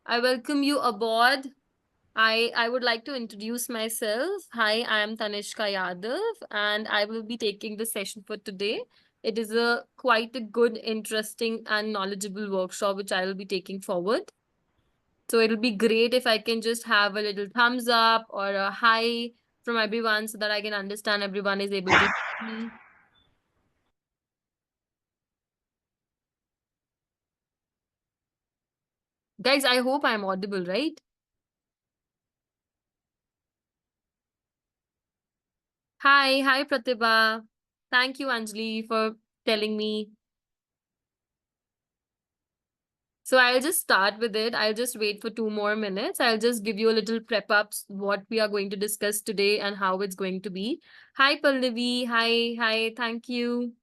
I welcome you aboard. I would like to introduce myself. Hi, I am Tanishka Yadav, and I will be taking the session for today. It is a quite a good, interesting, and knowledgeable workshop which I will be taking forward. So it'll be great if I can just have a little thumbs up or a hi from everyone so that I can understand everyone is able to see. Guys, I hope I'm audible, right? Hi, Pratibha. Thank you, Anjali, for telling me. So I'll just start with it. I'll just wait for 2 more minutes. I'll just give you a little prep ups what we are going to discuss today and how it's going to be. Hi, Pallavi. Hi. Thank you.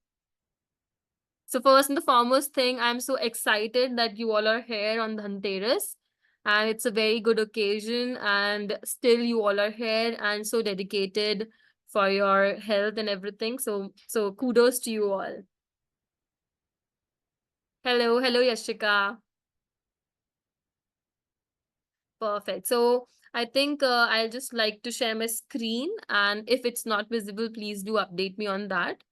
So first and the foremost thing, I'm so excited that you all are here on Dhanteras. And it's a very good occasion. And still you all are here and so dedicated for your health and everything. So kudos to you all. Hello, Yashika. Perfect. So I think I'll just like to share my screen, and if it's not visible, please do update me on that.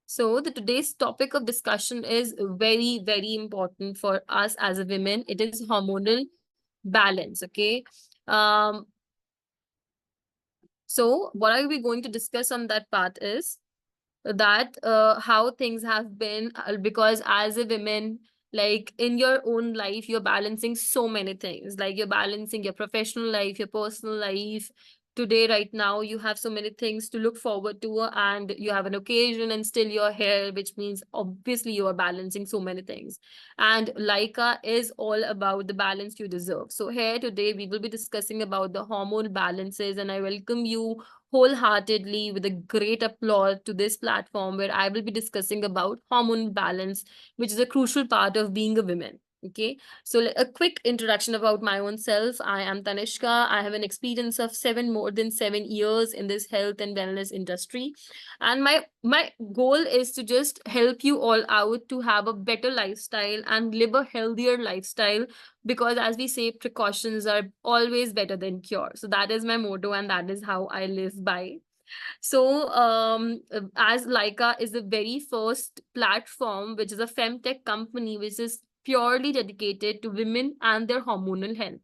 So the today's topic of discussion is very important for us as a women. It is hormonal balance. Okay. Um. So what are we going to discuss on that part is that how things have been because as a woman, like in your own life you're balancing so many things, like you're balancing your professional life, your personal life. Today right now you have so many things to look forward to, and you have an occasion and still you're here, which means obviously you are balancing so many things. And Laika is all about the balance you deserve. So here today we will be discussing about the hormone balances, and I welcome you wholeheartedly with a great applause to this platform where I will be discussing about hormone balance, which is a crucial part of being a woman. Okay, so a quick introduction about my own self. I am Tanishka. I have an experience of more than 7 years in this health and wellness industry, and my goal is to just help you all out to have a better lifestyle and live a healthier lifestyle, because as we say, precautions are always better than cure. So that is my motto and that is how I live by. So as Laika is the very first platform, which is a femtech company which is purely dedicated to women and their hormonal health.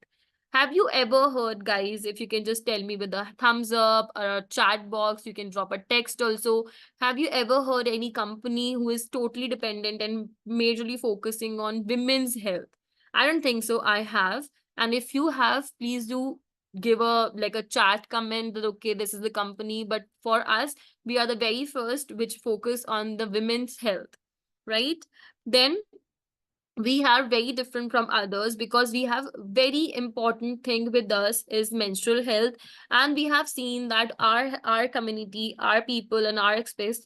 Have you ever heard, guys? If you can just tell me with a thumbs up or a chat box, you can drop a text also. Have you ever heard any company who is totally dependent and majorly focusing on women's health? I don't think so. I have. And if you have, please do give a like a chat comment that okay, this is the company. But for us, we are the very first which focus on the women's health, right? Then we are very different from others because we have very important thing with us is menstrual health. And we have seen that our community, our people, and our experts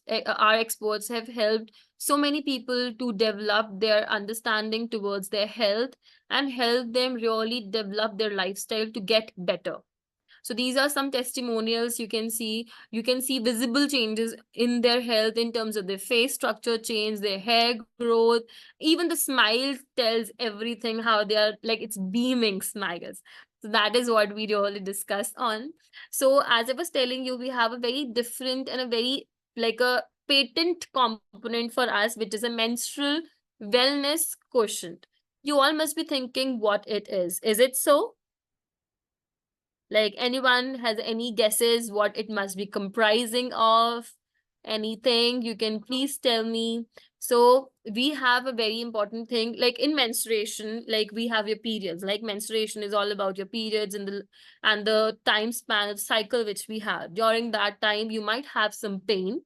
have helped so many people to develop their understanding towards their health and help them really develop their lifestyle to get better. So these are some testimonials you can see. You can see visible changes in their health in terms of their face structure change, their hair growth, even the smile tells everything how they are, like it's beaming smiles. So that is what we really discuss on. So as I was telling you, we have a very different and a very like a patent component for us, which is a menstrual wellness quotient. You all must be thinking what it is. Is it so? Like anyone has any guesses what it must be comprising of? Anything you can please tell me. So we have a very important thing like in menstruation, like we have your periods. Like menstruation is all about your periods and the time span of cycle which we have. During that time, you might have some pain.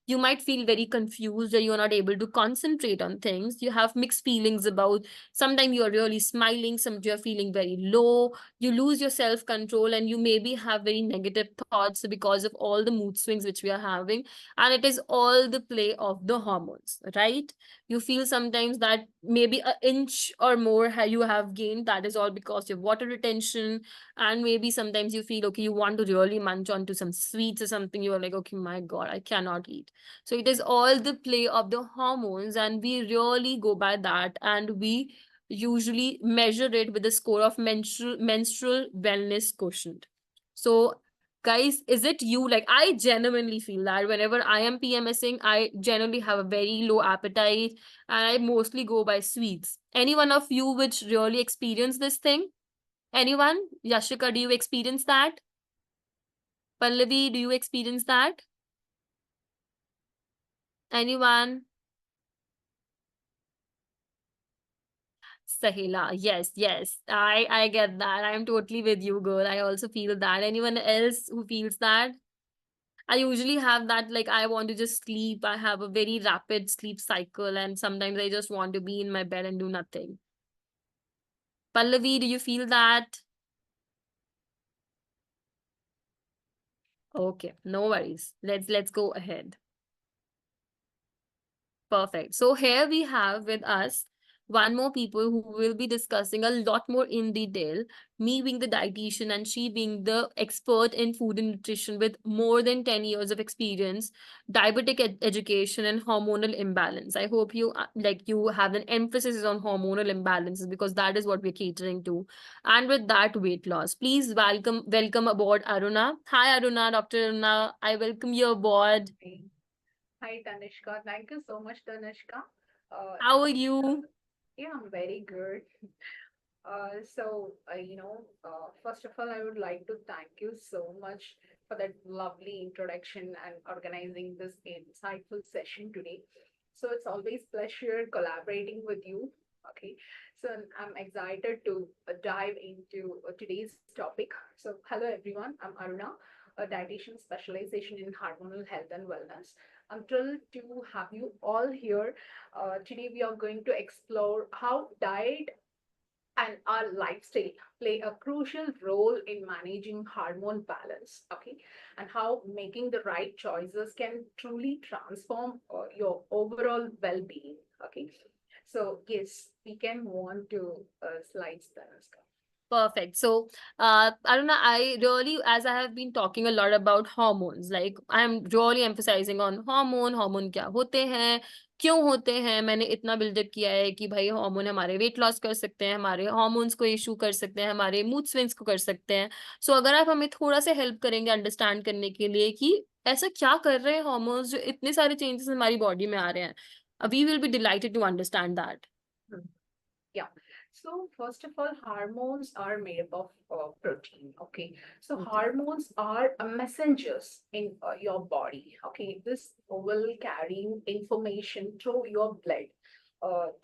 You might feel very confused or you're not able to concentrate on things. You have mixed feelings about sometimes you're really smiling, sometimes you're feeling very low, you lose your self control, and you maybe have very negative thoughts because of all the mood swings which we are having. And it is all the play of the hormones, right? You feel sometimes that maybe an inch or more you have gained, that is all because of water retention. And maybe sometimes you feel okay, you want to really munch onto some sweets or something, you're like, okay, my god, I cannot eat. So it is all the play of the hormones, and we really go by that, and we usually measure it with the score of menstrual wellness quotient. So guys, is it you? Like, I genuinely feel that whenever I am PMSing, I generally have a very low appetite, and I mostly go by sweets. Any one of you which really experience this thing? Anyone? Yashika, do you experience that? Pallavi, do you experience that? Anyone? Sahila, yes, yes. I get that. I'm totally with you, girl. I also feel that. Anyone else who feels that? I usually have that, like, I want to just sleep. I have a very rapid sleep cycle, and sometimes I just want to be in my bed and do nothing. Pallavi, do you feel that? Okay, no worries. Let's go ahead. Perfect. So here we have with us one more people who will be discussing a lot more in detail. Me being the dietitian and she being the expert in food and nutrition with more than 10 years of experience, diabetic education and hormonal imbalance. I hope you like you have an emphasis on hormonal imbalances because that is what we're catering to. And with that, weight loss. Please welcome aboard Aruna. Hi Aruna, Dr. Aruna. I welcome you aboard. Hey. Hi, Tanishka. Thank you so much, Tanishka. How are Uh, you? yeah, I'm very good. First of all, I would like to thank you so much for that lovely introduction and organizing this insightful session today. So it's always pleasure collaborating with you. Okay, so I'm excited to dive into today's topic. So hello everyone, I'm Aruna, a dietitian specialization in hormonal health and wellness. I'm thrilled to have you all here. Today we are going to explore how diet and our lifestyle play a crucial role in managing hormone balance, okay, and how making the right choices can truly transform your overall well-being, okay. So yes, we can move on to slides, Tanuska. Perfect. So, I don't know. I really, as I have been talking a lot about hormones, like I'm really emphasizing on hormone क्या होते हैं, क्यों होते हैं. मैंने इतना buildup किया है कि भाई हार्मोन हमारे वेट लॉस कर सकते हैं, हमारे हार्मोन्स को इशू कर सकते हैं, हमारे मूड स्विंग्स को कर सकते हैं. सो अगर आप हमें थोड़ा सा हेल्प करेंगे अंडरस्टैंड करने के लिए कि ऐसा क्या कर रहे हैं हार्मोन्स जो इतने सारे चेंजेस हमारी बॉडी में आ रहे हैं, we will be delighted to understand that. Hmm. Yeah. So first of all, hormones are made up of protein. Okay. So Okay. hormones are messengers in your body. Okay. This will carrying information through your blood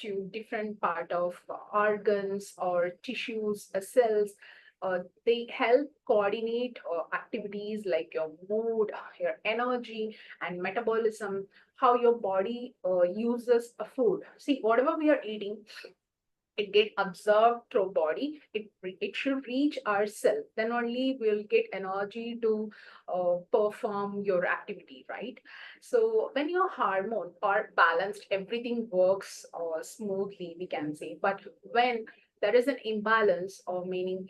to different part of organs or tissues, cells. They help coordinate activities like your mood, your energy, and metabolism. How your body uses a food. See, whatever we are eating, it get absorbed through body. It should reach our cell, then only we'll get energy to perform your activity, right? So when your hormone are balanced, everything works smoothly, we can say. But when there is an imbalance, or meaning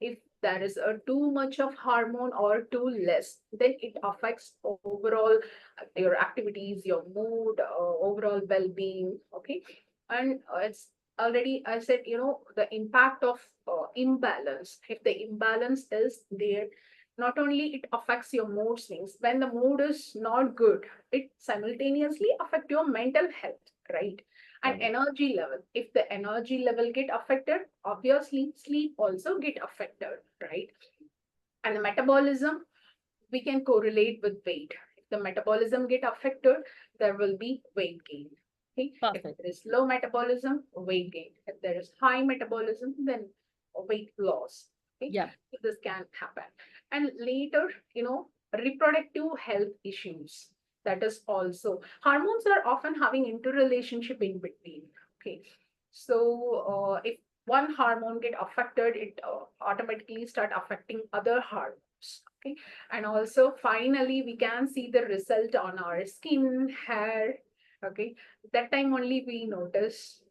if there is a too much of hormone or too less, then it affects overall your activities, your mood, overall well-being, okay. And it's already I said, the impact of imbalance. If the imbalance is there, not only it affects your mood swings. When the mood is not good, it simultaneously affect your mental health, right? And Correct. energy level. If the energy level get affected, obviously sleep also get affected, right? And the metabolism, we can correlate with weight. If the metabolism get affected, there will be weight gain. Okay? If Perfect. there is low metabolism, weight gain. If there is high metabolism, then weight loss. Okay? Yeah. So this can happen. And later, reproductive health issues. That is also hormones are often having interrelationship in between. Okay, so if one hormone get affected, it automatically start affecting other hormones. Okay, and also finally we can see the result on our skin, hair. Okay, that time only we notice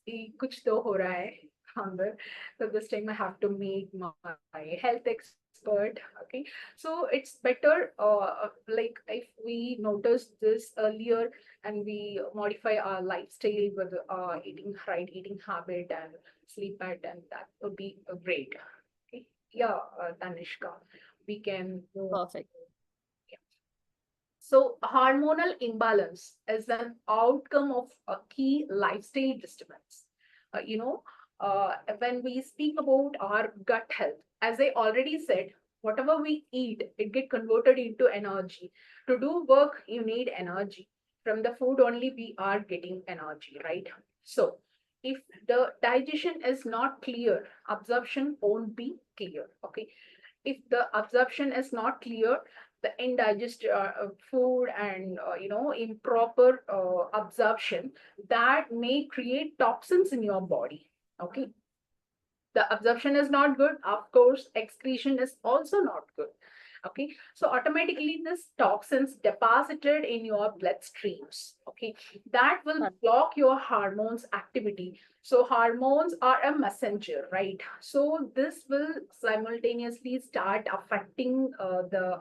see कुछ तो हो रहा है अंदर. So this time I have to meet my health expert, expert. Okay, so it's better, like if we notice this earlier and we modify our lifestyle with eating right, eating habit and sleep pattern, that would be great. Okay, yeah, Tanishka, we can move. Perfect. So, hormonal imbalance is an outcome of a key lifestyle disturbance. You know, when we speak about our gut health, as I already said, whatever we eat, it get converted into energy. To do work, you need energy. From the food only, we are getting energy, right? So, if the digestion is not clear, absorption won't be clear. Okay, if the absorption is not clear, the indigested food and improper absorption, that may create toxins in your body. Okay, the absorption is not good, of course excretion is also not good. Okay, so automatically this toxins deposited in your bloodstreams. Okay, that will block your hormones activity. So hormones are a messenger, right? So this will simultaneously start affecting the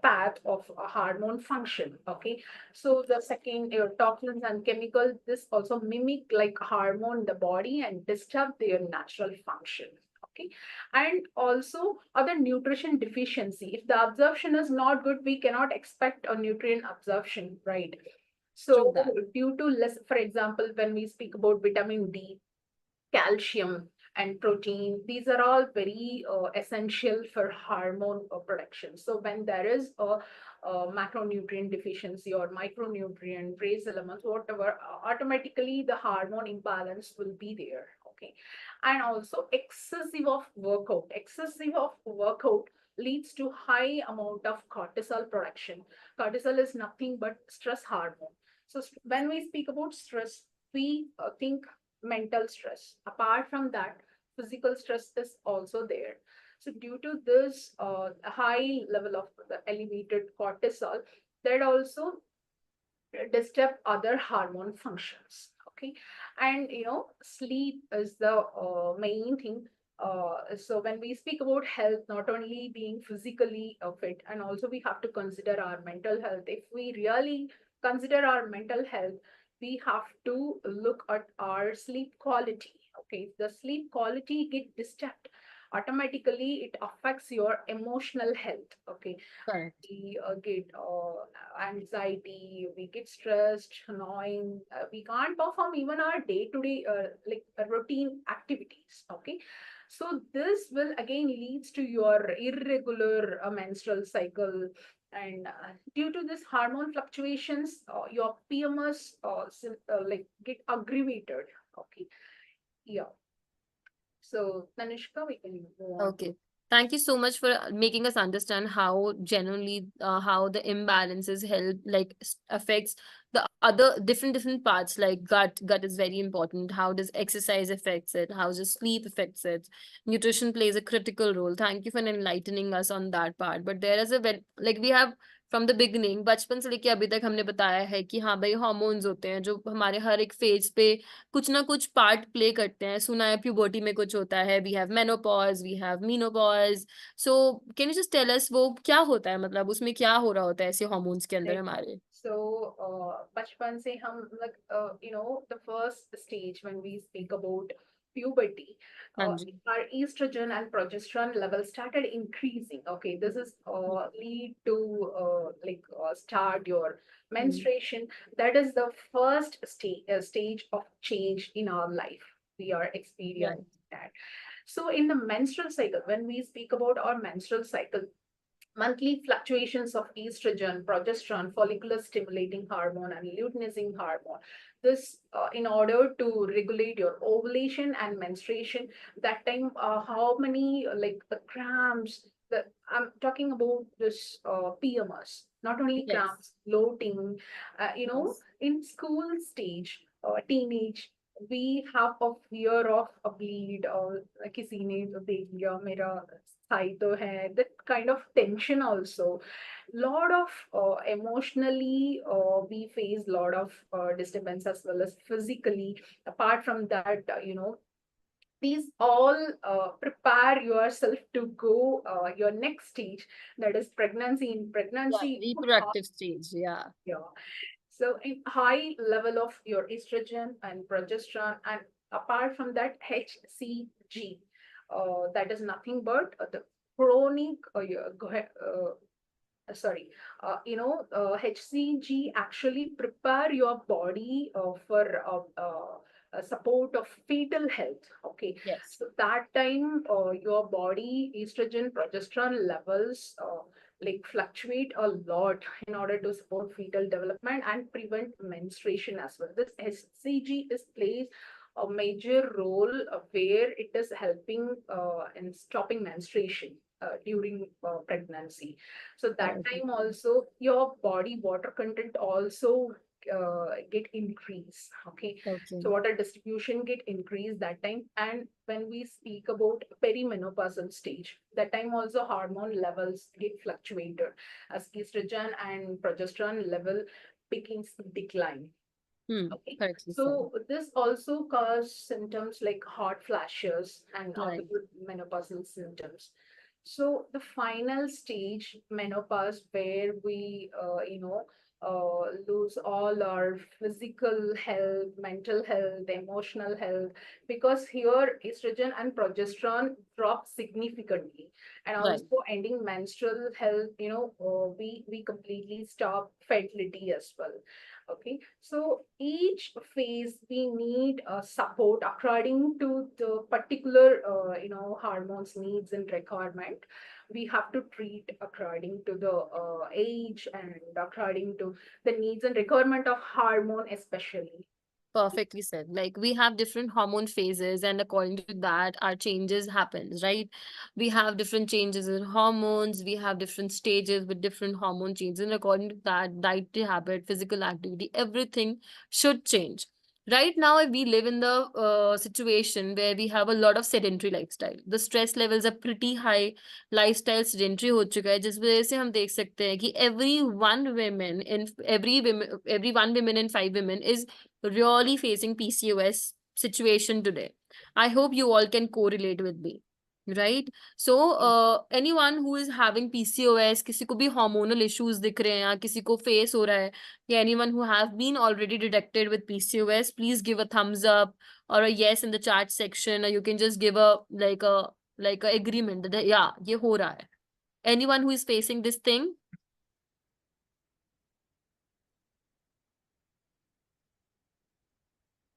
path of hormone function. Okay, so the second, your toxins and chemicals, this also mimic like hormone in the body and disturb their natural function. Okay, and also other nutrition deficiency. If the absorption is not good, we cannot expect a nutrient absorption, right? True So that. due to less, for example, when we speak about vitamin D, calcium and protein, these are all very essential for hormone production. So when there is a macronutrient deficiency or micronutrient trace elements, whatever, automatically the hormone imbalance will be there. Okay, and also excessive of workout leads to high amount of cortisol production. Cortisol is nothing but stress hormone. So when we speak about stress, we think mental stress. Apart from that, physical stress is also there. So due to this high level of the elevated cortisol, that also disturb other hormone functions. Okay, and sleep is the main thing. So when we speak about health, not only being physically fit, and also we have to consider our mental health. If we really consider our mental health, we have to look at our sleep quality. Okay, if the sleep quality get disturbed, automatically it affects your emotional health. Okay, Correct. we get anxiety, we get stressed, annoying, we can't perform even our day-to-day routine activities. Okay, so this will again leads to your irregular menstrual cycle, and due to this hormone fluctuations, your PMS like get aggravated. Okay, yeah. So Tanishka, we can move on to. Okay. Thank you so much for making us understand how genuinely how the imbalances help affects the other different parts like gut. Gut is very important. How does exercise affects it? How does sleep affects it? Nutrition plays a critical role. Thank you for enlightening us on that part. But there is a like we have from the beginning बचपन से लेके अभी तक हमने बताया है कि हाँ भाई हार्मोन्स होते हैं जो हमारे हर एक फेज पे कुछ ना कुछ पार्ट प्ले करते हैं सुना है प्यूबर्टी में कुछ होता है we have menopause we have menopause so can you just tell us वो क्या होता है मतलब उसमें क्या हो रहा होता है ऐसे हार्मोन्स के अंदर हमारे So, बचपन से हम like the first stage when we speak about puberty, हाँ जी our estrogen and progesterone levels started increasing. Okay, this is lead to start your menstruation. That is the first stage of change in our life. We are right experiencing that. So, in the menstrual cycle, when we speak about our menstrual cycle, monthly fluctuations of estrogen, progesterone, follicular stimulating hormone, and luteinizing hormone. This, in order to regulate your ovulation and menstruation, that time, how many cramps? I'm talking about this PMS, not only yes cramps, bloating. Yes In school stage, teenage, we have a fear of a bleed or किसी ने तो देख लिया मेरा Thai तो है, that kind of tension also. Lot of emotionally we face lot of disturbance as well as physically. Apart from that, these all prepare yourself to go your next stage, that is pregnancy. In Yeah, pregnancy, reproductive stage. Yeah. yeah, so in high level of your estrogen and progesterone, and apart from that, HCG, that is nothing but the chronic, go ahead, sorry, HCG actually prepare your body for support of fetal health. Okay, Yes. so that time your body estrogen progesterone levels like fluctuate a lot in order to support fetal development and prevent menstruation as well. This HCG is plays a major role where it is helping in stopping menstruation during pregnancy. So that Correct. time also your body water content also get increase. Okay, Okay. so water distribution get increased that time. And when we speak about perimenopausal stage, that time also hormone levels get fluctuated as estrogen and progesterone level begins to decline. Okay, Correctly said. so this also cause symptoms like hot flashes and other Right. menopausal symptoms. So the final stage, menopause, where we, lose all our physical health, mental health, emotional health, because here estrogen and progesterone drop significantly, and Right. also ending menstrual health. We completely stop fertility as well. Okay, so each phase we need support according to the particular hormones needs and requirement. We have to treat according to the age and according to the needs and requirement of hormone especially. Perfectly said. Like we have different hormone phases, and according to that, our changes happens, right? We have different changes in hormones. We have different stages with different hormone changes, and according to that, dietary habit, physical activity, everything should change. Right now, we live in the situation where we have a lot of sedentary lifestyle. The stress levels are pretty high. Lifestyle sedentary हो चुका है, जिस वजह से हम देख सकते हैं कि every one women in five women is really facing PCOS situation today. I hope you all can correlate with me. Right? So, anyone who is having PCOS, किसी को भी hormonal issues दिख रहे हैं या किसी को face हो रहा है, या anyone who have been already detected with PCOS, please give a thumbs up or a yes in the chat section, or you can just give a like a agreement that yeah, ये हो रहा है. Anyone who is facing this thing,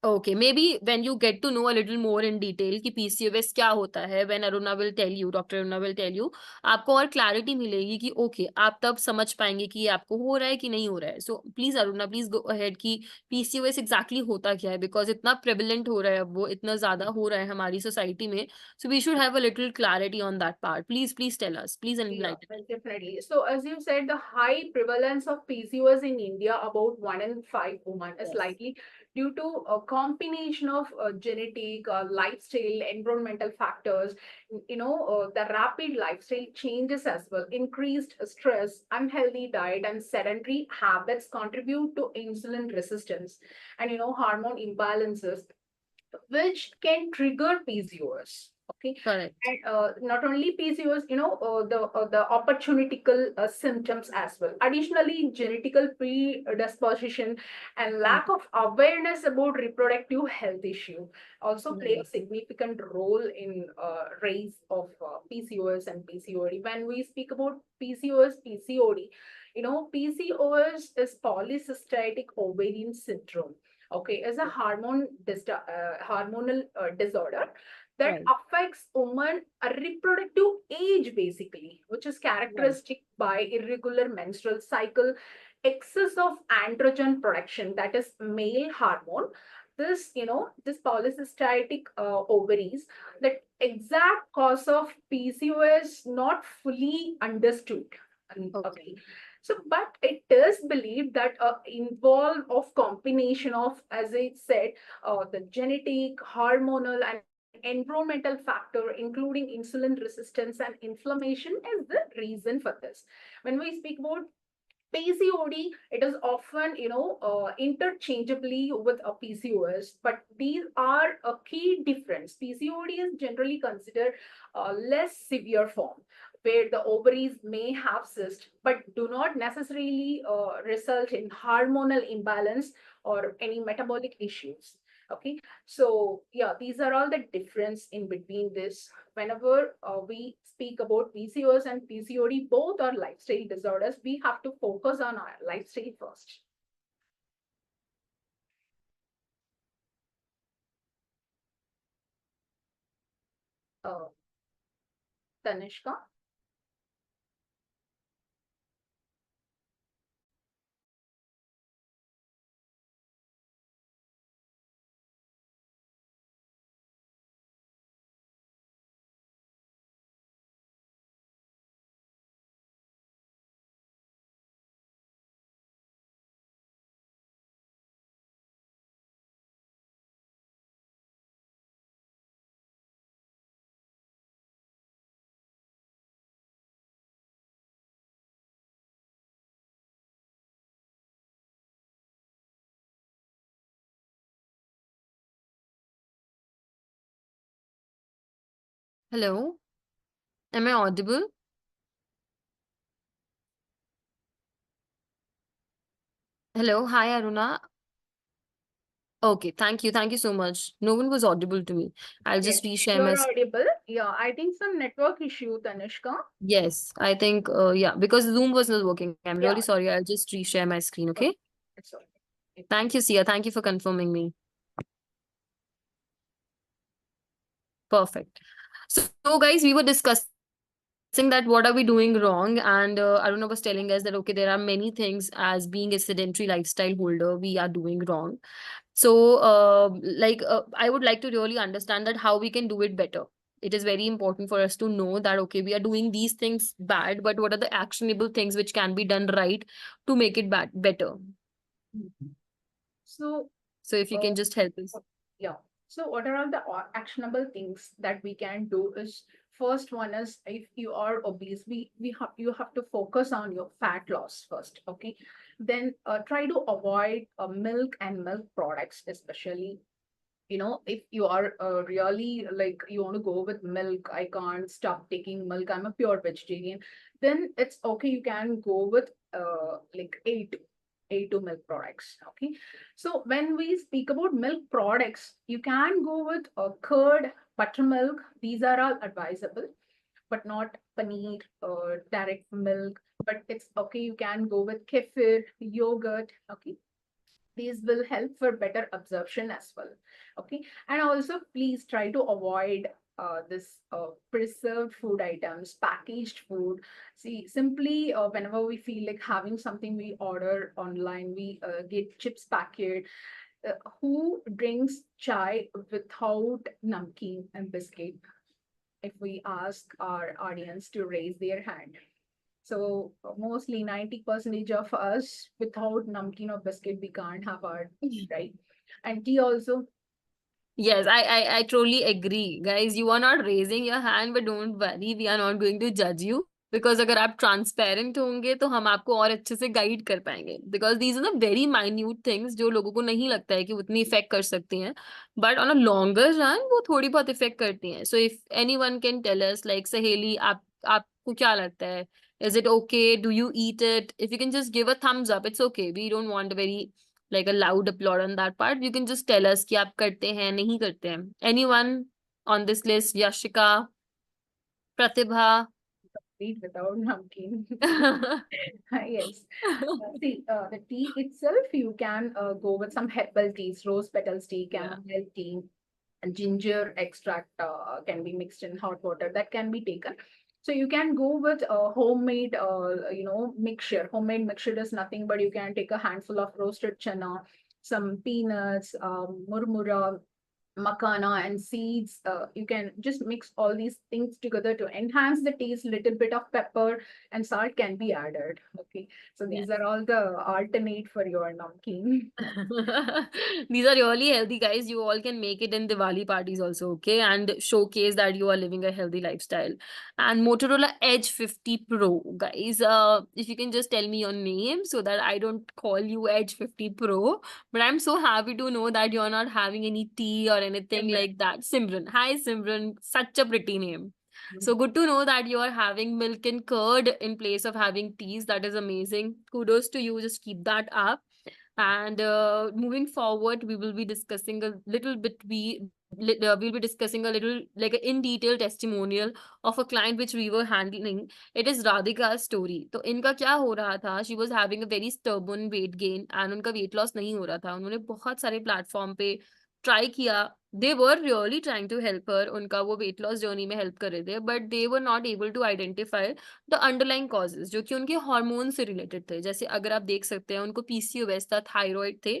okay, maybe when you get to know a little more in detail कि PCOS क्या होता है, when Aruna will tell you, Dr. Aruna will tell you, आपको और clarity मिलेगी कि okay, आप तब समझ पाएंगे कि ये आपको हो रहा है कि नहीं हो रहा है. So please Aruna, please go ahead कि PCOS exactly होता क्या है, because इतना prevalent हो रहा है अब, वो इतना ज़्यादा हो रहा है हमारी society में. So we should have a little clarity on that part. Please tell us. Please Yeah, enlighten. well, definitely. So, as you said, the high prevalence of PCOS in India, about 1 in 5 women, is Yes. likely due to a combination of genetic, lifestyle, environmental factors. The rapid lifestyle changes as well, increased stress, unhealthy diet, and sedentary habits contribute to insulin resistance and hormone imbalances, which can trigger PCOS. Okay, Correct. and not only PCOS, the opportunical symptoms as well. Additionally, genetical predisposition and Mm. lack of awareness about reproductive health issue also play a Right. significant role in rise of PCOS and PCOD. When we speak about PCOS, PCOD, PCOS is polycystic ovarian syndrome. Okay, is a hormonal disorder that Right. affects women a reproductive age basically, which is Right. characteristic by irregular menstrual cycle, excess of androgen production, that is male hormone. This polycystic ovaries, the exact cause of PCOS not fully understood. Okay. Okay, so, but it is believed that involve of combination of, as I said, the genetic, hormonal, and environmental factor, including insulin resistance and inflammation, is the reason for this. When we speak about PCOD, it is often, interchangeably with a PCOS, but these are a key difference. PCOD is generally considered a less severe form, where the ovaries may have cyst, but do not necessarily result in hormonal imbalance or any metabolic issues. Okay, so yeah, these are all the difference in between this. Whenever we speak about PCOS and PCOD, both are lifestyle disorders. We have to focus on our lifestyle first. Uh, Tanishka? Hello, am I audible? Hello, hi Aruna. Okay, thank you so much. No one was audible to me. I'll Yes, just reshare my you're audible. Yeah, I think some network issue, Tanishka. yes, I think yeah, because Zoom was not working. I'm really Yeah, sorry. I'll just reshare my screen, okay, okay? it's okay. Thank you, Sia. Thank you for confirming me. Perfect. So guys, we were discussing that what are we doing wrong, and Aruna was telling us that okay, there are many things as being a sedentary lifestyle holder we are doing wrong. So I would like to really understand that how we can do it better. It is very important for us to know that okay, we are doing these things bad, but what are the actionable things which can be done right to make it better? So, So if you uh, can just help us. yeah. So what are all the actionable things that we can do is, first one is, if you are obese, we have you have to focus on your fat loss first. Okay. Then try to avoid milk and milk products, especially, if you are really like you want to go with milk, I can't stop taking milk, I'm a pure vegetarian, then it's okay, you can go with like A2 milk products. Okay, so when we speak about milk products, you can go with curd, buttermilk, these are all advisable, but not paneer or direct milk. But it's okay, you can go with kefir, yogurt. Okay, these will help for better absorption as well. Okay, and also please try to avoid this preserved food items, packaged food. See, simply whenever we feel like having something, we order online, we get chips packet. Who drinks chai without namkeen and biscuit? If we ask our audience to raise their hand, so mostly 90% of us, without namkeen or biscuit, we can't have our tea, right? And tea also. Yes, I truly agree. Guys, you are not raising your hand, but don't worry, we are not going to judge you. Because अगर आप transparent होंगे तो हम आपको और अच्छे से guide कर पाएंगे because these are the very minute things जो लोगों को नहीं लगता है कि उतनी इफेक्ट कर सकती हैं but on a longer run वो थोड़ी बहुत इफेक्ट करती हैं so if anyone can tell us like सहेली आपको क्या लगता है is it okay do you eat it if you can just give a thumbs up it's okay we don't want very like a loud applaud on that part. You can just tell us कि आप करते हैं नहीं करते हैं. Anyone on this list? Yashika, Pratibha. Eat without namkeen. Yes. See, the tea itself, you can go with some herbal teas, rose petals tea, Yeah. chamomile tea, and ginger extract can be mixed in hot water. That can be taken. So you can go with a homemade, mixture. Homemade mixture is nothing but you can take a handful of roasted chana, some peanuts, murmura, Makana and seeds. You can just mix all these things together to enhance the taste. Little bit of pepper and salt can be added. Okay, so these Yes. are all the alternate for your namkeen. These are really healthy, guys. You all can make it in Diwali parties also, okay? And showcase that you are living a healthy lifestyle. And Motorola Edge 50 Pro, guys. If you can just tell me your name so that I don't call you Edge 50 Pro. But I'm so happy to know that you're not having any tea or anything like that. Simran. Hi, Simran. Such a pretty name. So good to know that you are having milk and curd in place of having teas. That is amazing. Kudos to you. Just keep that up. And moving forward, we will be discussing a little bit. We'll be discussing a little like an in detail testimonial of a client which we were handling. It is Radhika's story. तो इनका क्या हो रहा था? She was having a very stubborn weight gain and उनका weight loss नहीं हो रहा था. उन्होंने बहुत सारे प्लेटफॉर्म पे ट्राई किया. They were really trying to help her. उनका वो weight loss journey में help कर रहे थे, but they were not able to identify the underlying causes जो कि उनके हार्मोन से रिलेटेड थे. जैसे अगर आप देख सकते हैं उनको पीसीओएस था, थायराइड थे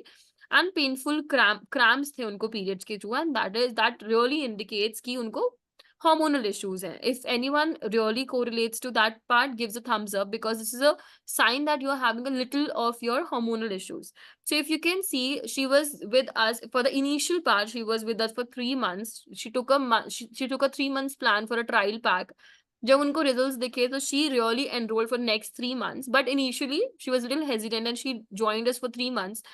एंड पेनफुल क्रैम्प्स थे उनको पीरियड्स के through and that really indicates कि उनको hormonal issues हैं. If anyone really correlates to that part, gives a thumbs up because this is a sign that you're having a little of your hormonal issues. So if you can see, she was with us for the initial part. She was with us for 3 months. She took a 3 months plan for a trial pack. जब उनको results दिखे तो she really enrolled for next 3 months. But initially she was a little hesitant and she joined us for 3 months.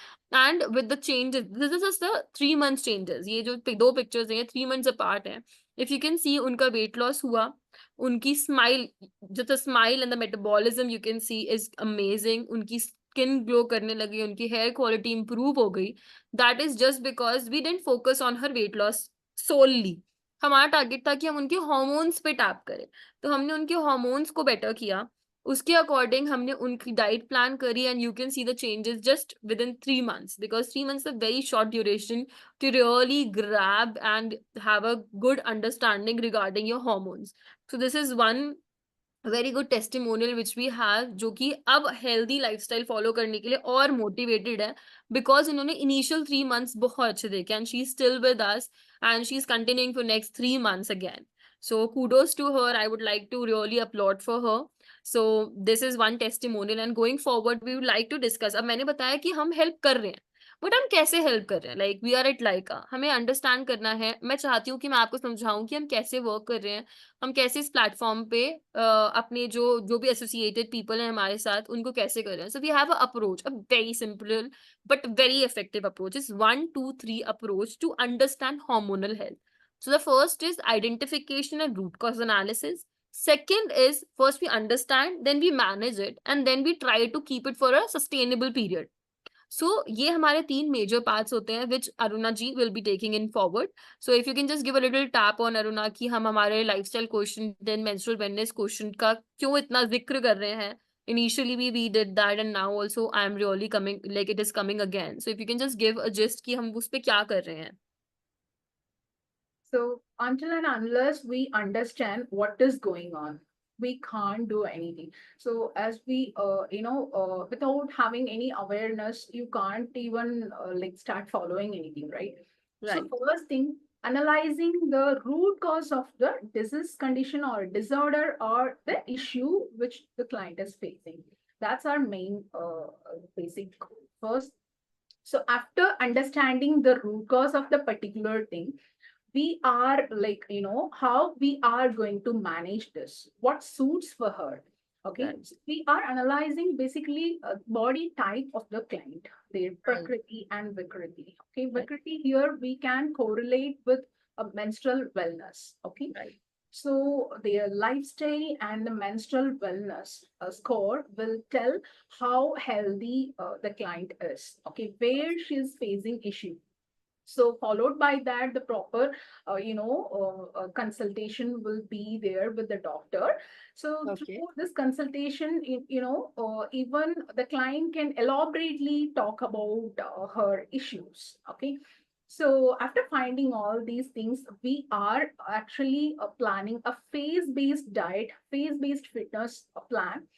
And with the changes, this is just the 3 months changes. ये जो दो pictures हैं 3 months apart हैं. If you can see उनका weight loss हुआ, उनकी smile, just the smile and the metabolism you can see is amazing. उनकी skin glow करने लगी, उनकी hair quality improve हो गई. That is just because we didn't focus on her weight loss solely. हमारा target था कि हम उनके हॉर्मोन्स पे टैप करें. तो हमने उनके हॉर्मोन्स को बेटर किया. उसके अकॉर्डिंग हमने उनकी डाइट प्लान करी and you can see the changes just with in 3 months because 3 months a very short duration to really grab and have a good understanding regarding your hormones. So this is one very good testimonial which we have जो कि अब healthy lifestyle follow करने के लिए और motivated है because इन्होंने initial 3 months बहुत अच्छे देखे and she is still with us and she is continuing for next 3 months again. So kudos to her. I would like to really applaud for her. So this is one testimonial and going forward we would like to discuss. अब मैंने बताया कि हम help कर रहे हैं but हम कैसे हेल्प कर रहे हैं. लाइक वी आर एट लाइका, हमें अंडरस्टैंड करना है. मैं चाहती हूँ कि मैं आपको समझाऊं कि हम कैसे वर्क कर रहे हैं, हम कैसे इस प्लेटफॉर्म पे अपने जो जो भी एसोसिएटेड पीपल हैं हमारे साथ उनको कैसे कर रहे हैं. So we have a approach, a very simple but very effective approach. Is 1 2 3 approach to understand hormonal health. So the first is identification and root cause analysis. Second is first we understand, then we manage it, and then we try to keep it for a sustainable period. So ये हमारे तीन major parts होते हैं which Aruna ji will be taking in forward. So if you can just give a little tap on Aruna कि हम हमारे lifestyle quotient then menstrual wellness quotient का क्यों इतना जिक्र कर रहे हैं. Initially we did that and now also I am really coming like it is coming again. So if you can just give a gist कि हम उस पे क्या कर रहे हैं. So until and unless we understand what is going on, we can't do anything. So as we, without having any awareness, you can't even like start following anything, right? So Right. first thing, analyzing the root cause of the disease condition or disorder or the issue which the client is facing. That's our main basic first. So after understanding the root cause of the particular thing, we are like how we are going to manage this, what suits for her. Okay, Right. so we are analyzing basically a body type of the client, their Right. prakriti and vikriti. Okay, Right. vikriti here we can correlate with a menstrual wellness. Okay, Right. so their lifestyle and the menstrual wellness score will tell how healthy the client is. Okay, where she is facing issue. So followed by that, the proper, consultation will be there with the doctor. So Okay. through this consultation, even the client can elaborately talk about her issues. Okay. So after finding all these things, we are actually planning a phase-based diet, phase-based fitness plan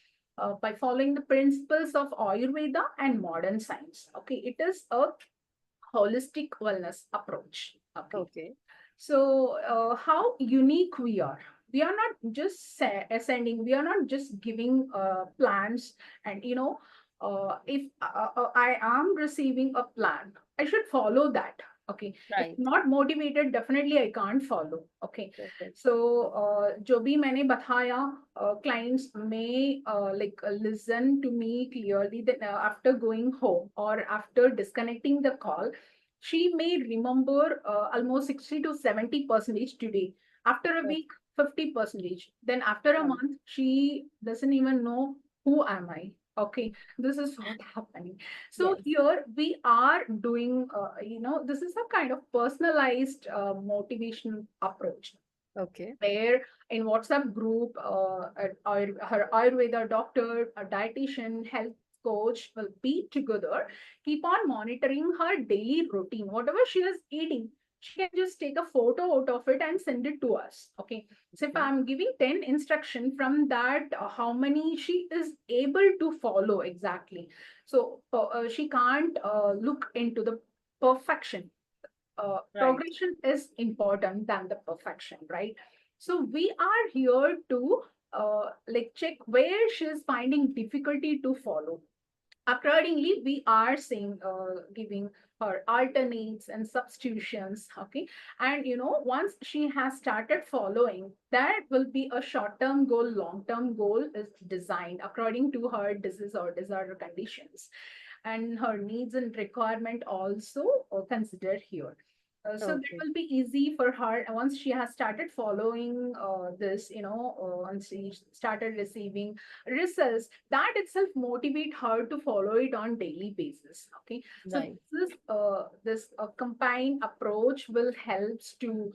by following the principles of Ayurveda and modern science. Okay, it is a holistic wellness approach. Okay. Okay. So, how unique we are. We are not just ascending, we are not just giving plans. And, if I am receiving a plan, I should follow that. Okay. If Right. not motivated, definitely I can't follow. Okay. Perfect. So, जो भी मैंने बताया, clients may listen to me clearly, that after going home or after disconnecting the call, she may remember almost 60 to 70 percentage today. After a Yes. week, 50 percentage. Then after a Right. month, she doesn't even know who am I. Okay, this is what happening. So Yes. here we are doing, this is a kind of personalized motivation approach, Okay. where in WhatsApp group, her Ayurveda doctor, a dietitian, health coach will be together, keep on monitoring her daily routine, whatever she is eating. She can just take a photo out of it and send it to us. Okay. So if Okay. I'm giving 10 instruction from that, how many she is able to follow exactly. So she can't look into the perfection. Right. Progression is important than the perfection, right? So we are here to check where she is finding difficulty to follow. Accordingly, we are saying, giving her alternates and substitutions. Okay. And once she has started following, that will be a short-term goal, long-term goal is designed according to her disease or disorder conditions, and her needs and requirement also considered here. So that Okay. will be easy for her. And once she has started following this, once she started receiving results, that itself motivate her to follow it on daily basis. Okay. So Right. this combined approach will helps to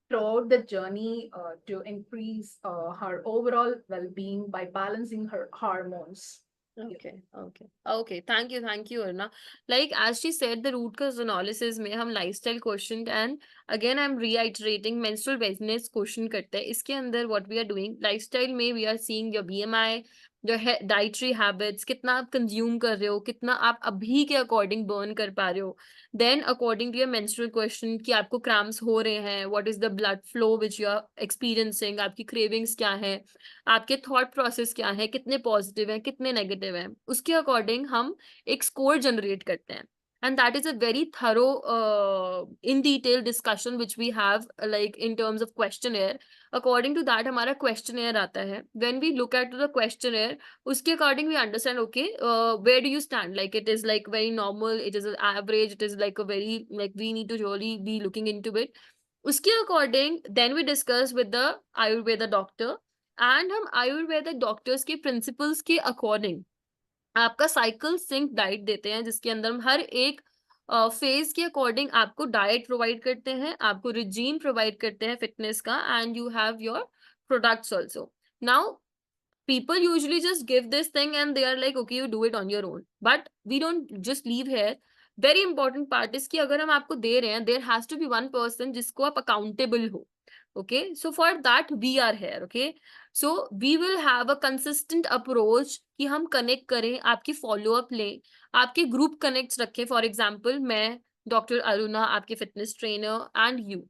throughout the journey to increase her overall well-being by balancing her hormones. Yeah. Okay, okay, okay. Thank you, Arna. Like as she said, the root cause analysis में हम lifestyle quotient and again I'm reiterating menstrual wellness quotient करते हैं. इसके अंदर what we are doing lifestyle में we are seeing your BMI, your dietary habits, कितना आप consume कर रहे हो, कितना आप अभी के according burn कर पा रहे हो. Then according to your menstrual quotient कि आपको cramps हो रहे हैं, what is the blood flow which you are experiencing, आपकी cravings क्या है, आपके थॉट प्रोसेस क्या है, कितने पॉजिटिव हैं, कितने नेगेटिव हैं, उसके अकॉर्डिंग हम एक स्कोर जनरेट करते हैं. And that is a very thorough in detail discussion which we have like in terms of questionnaire. According to that हमारा questionnaire आता है. When we look at the questionnaire, उसके according we understand, okay, where do you stand, like it is like very normal, it is an average, it is like a very like we need to really be looking into it. उसके according then we discuss with the Ayurveda doctor and हम Ayurvedic doctors के principles के according आपका cycle sync diet देते हैं जिसके अंदर हम हर एक फेज के अकॉर्डिंग आपको डाइट प्रोवाइड करते हैं, आपको रिजीम प्रोवाइड करते हैं फिटनेस का and you have your products also. Now people usually just give this thing and they are like okay you do it on your own, but we don't just leave here. Very important part is कि अगर हम आपको दे रहे हैं there has to be one person जिसको आप accountable हो. Okay, so for that we are here. Okay, so we will have a consistent approach कि हम connect करें, आपकी follow up लें, आपके group connects रखें. For example मैं डॉक्टर अरुणा आपके fitness trainer and you.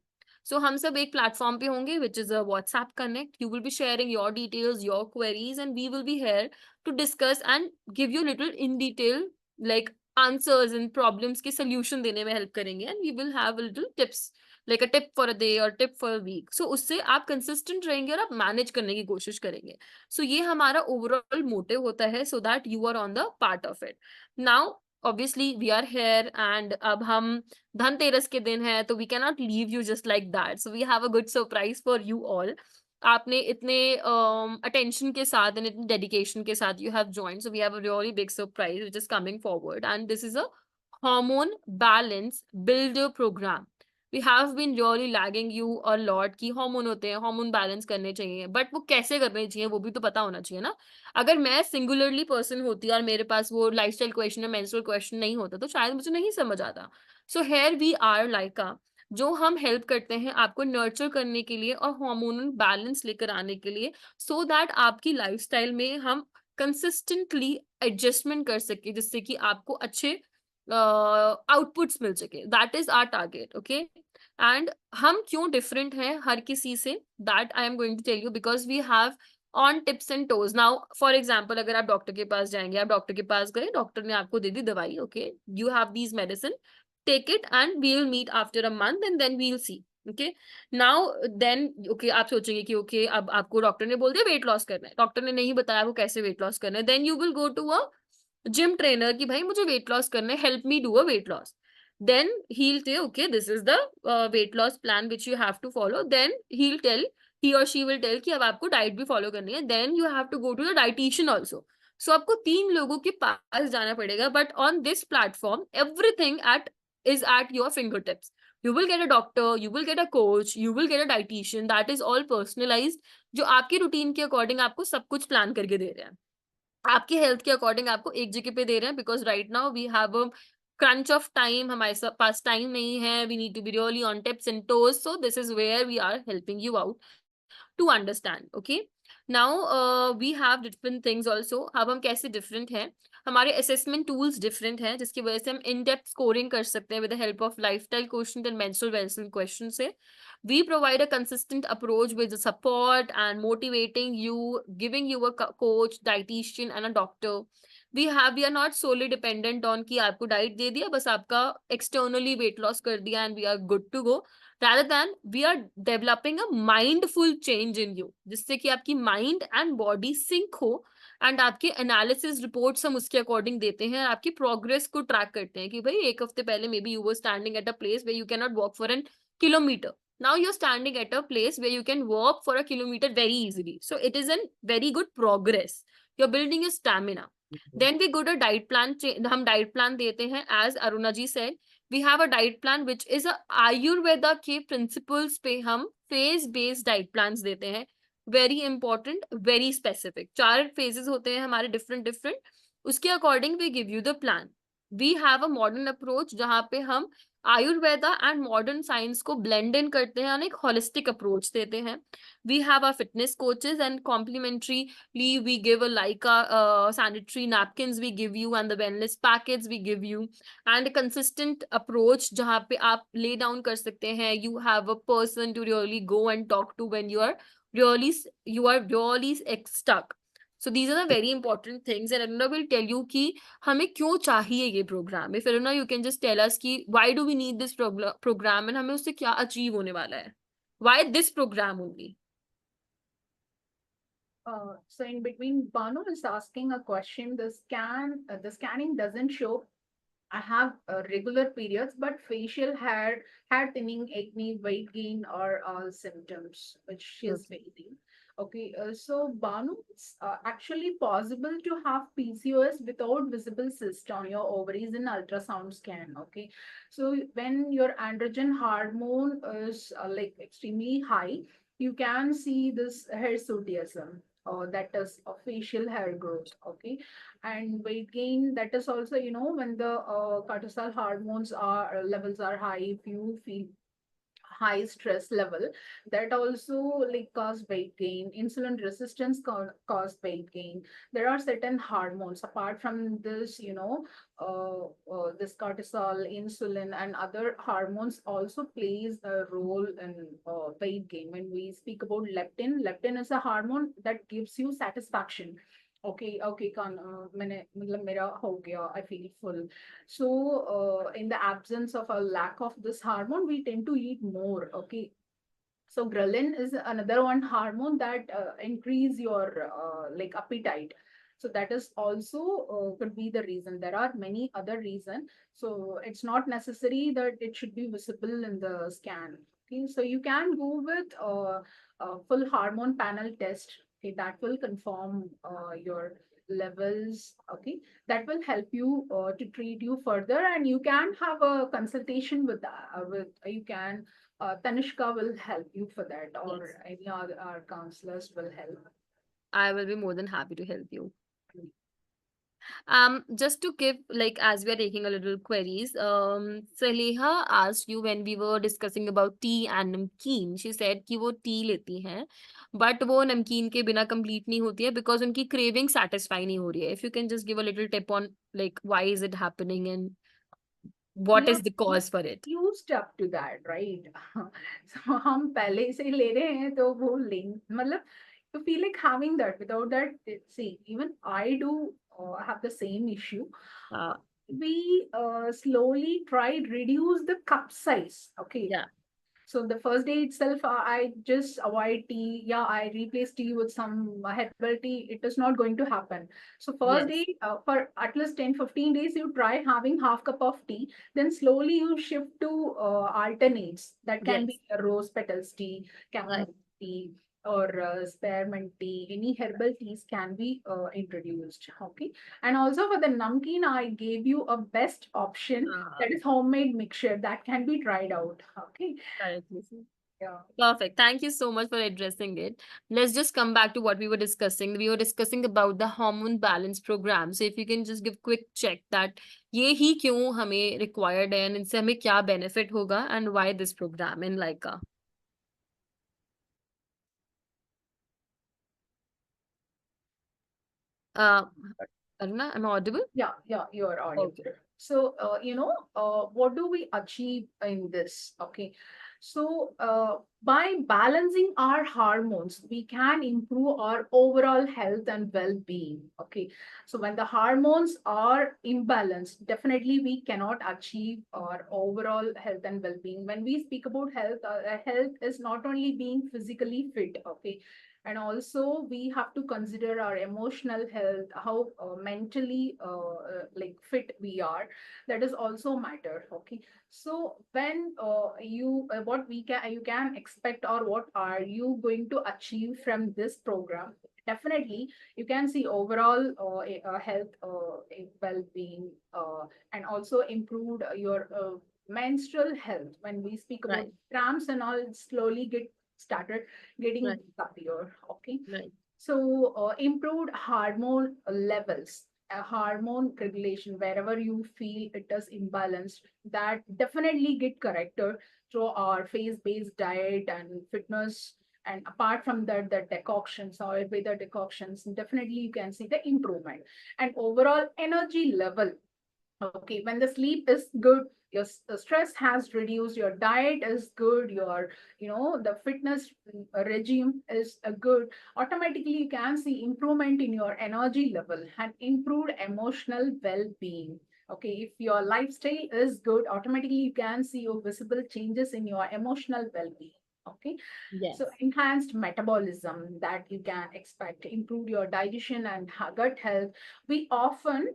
So हम सब एक प्लेटफॉर्म पे होंगे which is a WhatsApp connect. You will be sharing your details, your queries, and we will be here to discuss and give you little in detail like answers and problems के solution देने में help करेंगे, and we will have a little tips like a tip for a day or tip for a week. So उससे आप consistent रहेंगे और आप manage करने की कोशिश करेंगे. So ये हमारा overall motive होता है so that you are on the part of it. Now obviously we are here and अब हम धनतेरस के दिन है तो we can not leave you just like that, so we have a good surprise for you all. आपने इतने attention के साथ एंड इतने डेडिकेशन के साथ you have joined, so we have a really big surprise which is coming forward and this is a hormone balance builder program. We have been really lagging you a lot कि hormone होते हैं, hormone balance करने चाहिए, but वो कैसे करने चाहिए वो भी तो पता होना चाहिए ना. अगर मैं सिंगुलरली पर्सन होती और मेरे पास वो लाइफस्टाइल क्वेश्चन या मेंस्ट्रुअल क्वेश्चन नहीं होता तो शायद मुझे नहीं समझ आता. सो हेयर वी आर लाइका, जो हम हेल्प करते हैं आपको नर्चर करने के लिए और हार्मोनल बैलेंस लेकर आने के लिए, सो दैट आपकी लाइफस्टाइल में हम कंसिस्टेंटली एडजस्टमेंट कर सके जिससे कि आपको अच्छे आउटपुट्स मिल सके, that is our target, okay. And हम क्यों डिफरेंट हैं हर किसी से, that I am going to tell you, because we have on tips and toes. Now for example, अगर आप डॉक्टर के पास जाएंगे, आप डॉक्टर के पास गए, डॉक्टर ने आपको दे दी दवाई, okay, you have these medicine, take it and we will meet after a month and then we will see, okay. Now then okay, आप सोचेंगे कि ओके, अब आपको डॉक्टर ने बोल दिया वेट लॉस करना है, डॉक्टर ने नहीं बताया आपको कैसे वेट लॉस करना है, then you will go to a gym trainer कि भाई मुझे वेट लॉस करना है, help me do a weight loss. Then he'll say, okay, this is the weight loss plan which you have to follow. Then he or she will tell कि अब आपको diet भी follow करनी है, then you have to go to the dietitian also. So आपको 3 लोगों के पास जाना पड़ेगा, but on this platform everything is at your fingertips. You will get a doctor, you will get a coach, you will get a dietitian, that is all personalized, जो आपके routine के according आपको सब कुछ प्लान करके दे रहे हैं, आपके हेल्थ के अकॉर्डिंग आपको एक जगह पे दे रहे हैं, because right now we have a crunch of time, हमारे पास टाइम नहीं है, we need to be really on tips and toes, so this is where we are helping you out to understand, okay. Now we have different things also. अब हम कैसे different हैं, हमारे assessment tools different हैं, जिसकी वजह से हम इन डेप्थ स्कोरिंग कर सकते हैं with the help of lifestyle question and menstrual wealth question से। We provide a consistent approach with the support and motivating you, giving you a coach, dietitian and a doctor. We are not solely dependent on कि आपको diet दे दिया, बस आपका externally wait loss कर दिया and we are good to go, rather than we are developing a mindful change in you, जिससे कि आपकी माइंड एंड बॉडी सिंक हो, एंड आपके एनालिसिस रिपोर्ट्स हम उसके अकॉर्डिंग देते हैं, आपकी प्रोग्रेस को ट्रैक करते हैं कि भाई एक हफ्ते पहले maybe you were standing at a place way you can not walk for an kilometer. Now you're standing at a place where you can walk for a kilometer very easily. So it is a very good progress. You're building your stamina. Then we go to diet plan. हम diet plan देते हैं, as Aruna ji said. We have a diet plan which is a Ayurveda के principles पे हम phase based diet plans देते हैं. Very important, very specific. 4 phases होते हैं हमारे different different. उसके according we give you the plan. We have a modern approach जहाँ पे हम आयुर्वेदा एंड मॉडर्न साइंस को ब्लेंड इन करते हैं, एक होलिस्टिक अप्रोच देते हैं। We have our fitness coaches and complimentarily we give a लाइका sanitary napkins we give you and the wellness package we give you, and consistent approach जहाँ पे आप ले डाउन कर सकते हैं, you have a person to really go and talk to when really you are really stuck. So these are the very important things, and Ananda will tell you कि हमें क्यों चाहिए ये program. If Aruna you can just tell us कि why do we need this program and हमें उससे क्या achieve होने वाला है, why this program only? So in between, Banu is asking a question. The scanning doesn't show I have regular periods, but facial hair thinning, acne, weight gain are all symptoms which she is Okay. facing. Okay, so Banu, it's actually possible to have PCOS without visible cyst on your ovaries in ultrasound scan. Okay, so when your androgen hormone is like extremely high, you can see this hirsutism. That is a facial hair growth. Okay, and weight gain, that is also, when the cortisol hormones are levels are high, if you feel high stress level, that also like cause weight gain. Insulin resistance cause weight gain. There are certain hormones apart from this, this cortisol, insulin and other hormones also plays a role in weight gain. When we speak about leptin is a hormone that gives you satisfaction. Okay, मैंने मतलब मेरा हो गया, I feel full. So, in the absence of a lack of this hormone, we tend to eat more. Okay. So, ghrelin is another one hormone that increase your like appetite. So that is also could be the reason. There are many other reasons. So it's not necessary that it should be visible in the scan. Okay. So you can go with a full hormone panel test. Okay, that will confirm your levels. Okay, that will help you to treat you further, and you can have a consultation with you can Tanishka will help you for that, Yes, or any other our counselors will help. I will be more than happy to help you. Just to give, like, as we are taking a little queries, Saleha asked you when we were discussing about tea and namkeen, she said कि वो tea लेती हैं, but वो नमकीन के बिना complete नहीं होती है because उनकी craving satisfy नहीं हो रही है. If you can just give a little tip on like why is it happening and what we are is the cause for it? used up to that, right? So हम पहले से ले रहे हैं तो वो लें मतलब you feel like having that. Without that, see, even I do have the same issue. Uh, We slowly try reduce the cup size. Okay, yeah. so the first day itself, I just avoid tea. Yeah, I replace tea with some herbal tea. It is not going to happen. So first Yes. day, for at least 10-15 days, you try having half cup of tea. Then slowly you shift to alternates. That can Yes. be a rose petals tea, Right. chamomile tea, or spearmint tea. Any herbal teas can be introduced. Okay. And also for the namkeen, I gave you a best option, Uh, that is homemade mixture that can be tried out. Okay. correctly said. Yeah. Perfect. Thank you so much for addressing it. Let's just come back to what we were discussing. We were discussing about the hormone balance program. So if you can just give quick check that ये ही क्यों हमें required है and इनसे हमें क्या benefit होगा and why this program in Laika. Uh, Aruna, am I audible? Yeah, you are audible. Okay. So, what do we achieve in this? Okay. So, by balancing our hormones, we can improve our overall health and well-being. Okay. So, when the hormones are imbalanced, definitely we cannot achieve our overall health and well-being. When we speak about health, health is not only being physically fit. Okay, and also we have to consider our emotional health, how mentally like fit we are. That is also matter. Okay, so when you what we can you can expect, or what are you going to achieve from this program? Definitely you can see overall health, well-being, and also improved your menstrual health. When we speak about Right. cramps and all, slowly get started getting Right. disappear. Okay, Right. so improved hormone levels, hormone regulation wherever you feel it is imbalanced, that definitely get corrected through our phase-based diet and fitness. And apart from that, the decoctions or with the decoctions, definitely you can see the improvement and overall energy level. Okay, when the sleep is good, your stress has reduced, your diet is good, your the fitness regime is good, automatically you can see improvement in your energy level and improved emotional well-being. Okay, if your lifestyle is good, automatically you can see your visible changes in your emotional well-being. Okay, so Yes. enhanced metabolism that you can expect, improve your digestion and gut health. We often,